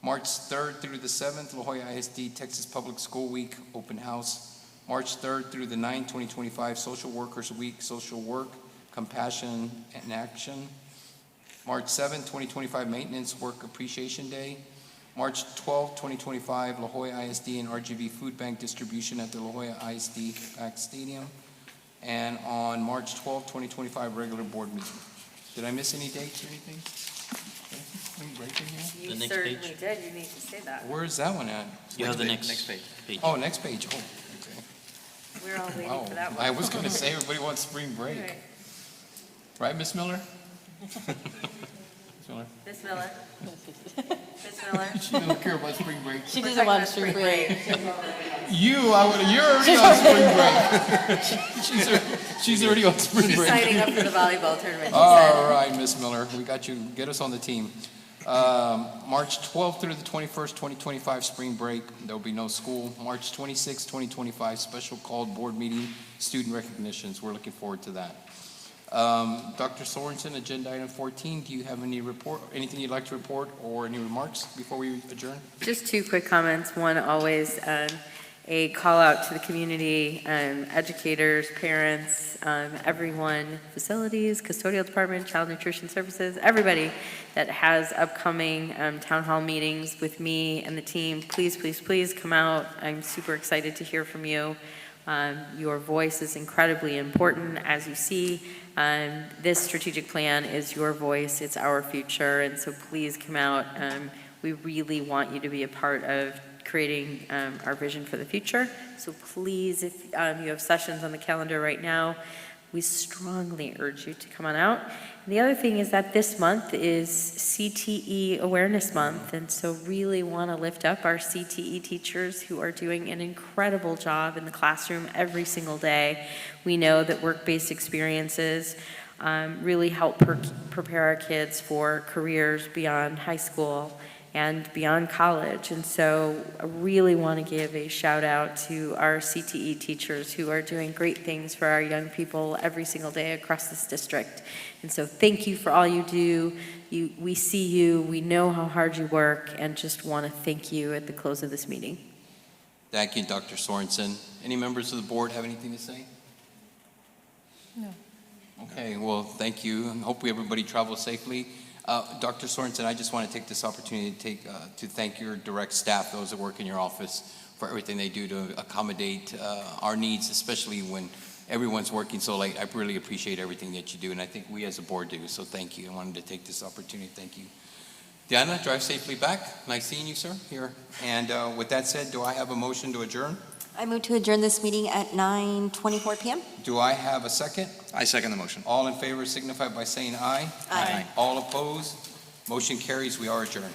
March 3rd through the 7th, La Jolla ISD Texas Public School Week Open House. March 3rd through the 9th, 2025, Social Workers Week, Social Work, Compassion and Action. March 7th, 2025, Maintenance Work Appreciation Day. March 12th, 2025, La Jolla ISD and RGV Food Bank Distribution at the La Jolla ISD Pack Stadium. And on March 12th, 2025, regular board meeting. Did I miss any dates or anything? Spring break in here? You The next certainly page. did, you need to say that. Where's that one at? You have the Next next page. Oh, next page. Oh, okay. We're all waiting Wow. for that one. I was going to say everybody wants spring break. All right. Right, Ms. Miller? Ms. Miller? Miss Miller? Miss Miller? She don't care about spring break. She We're doesn't talking want about spring break. You're already on spring break. She's already on spring She's break. signing up for the volleyball tournament, she said. All right, Ms. Miller, we got you. Get us on the team. March 12th through the 21st, 2025, spring break. There'll be no school. March 26th, 2025, special called board meeting, student recognitions. We're looking forward to that. Dr. Sorensen, agenda item 14, do you have anything you'd like to report or any remarks before we adjourn? Just two quick comments. One, always a call out to the community, educators, parents, everyone, facilities, custodial department, child nutrition services, everybody that has upcoming town hall meetings with me and the team. Please, please, please come out. I'm super excited to hear from you. Your voice is incredibly important. As you see, this strategic plan is your voice. It's our future. And so please come out. We really want you to be a part of creating our vision for the future. So please, if you have sessions on the calendar right now, we strongly urge you to come on out. And the other thing is that this month is CTE Awareness Month, and so really want to lift up our CTE teachers who are doing an incredible job in the classroom every single day. We know that work-based experiences really help prepare our kids for careers beyond high school and beyond college. And so I really want to give a shout out to our CTE teachers who are doing great things for our young people every single day across this district. And so thank you for all you do. We see you, we know how hard you work, and just want to thank you at the close of this meeting. Thank you, Dr. Sorensen. Any members of the board have anything to say? No. Okay, well, thank you, and hopefully everybody travels safely. Dr. Sorensen, I just want to take this opportunity to thank your direct staff, those that work in your office, for everything they do to accommodate our needs, especially when everyone's working so late. I really appreciate everything that you do, and I think we as a board do, so thank you. I wanted to take this opportunity. Thank you. Diana, drive safely back. Nice seeing you, sir, here. And with that said, do I have a motion to adjourn? I move to adjourn this meeting at 9:24 p.m. Do I have a second? I second the motion. All in favor signify by saying aye. Aye. All opposed? Motion carries. We are adjourned.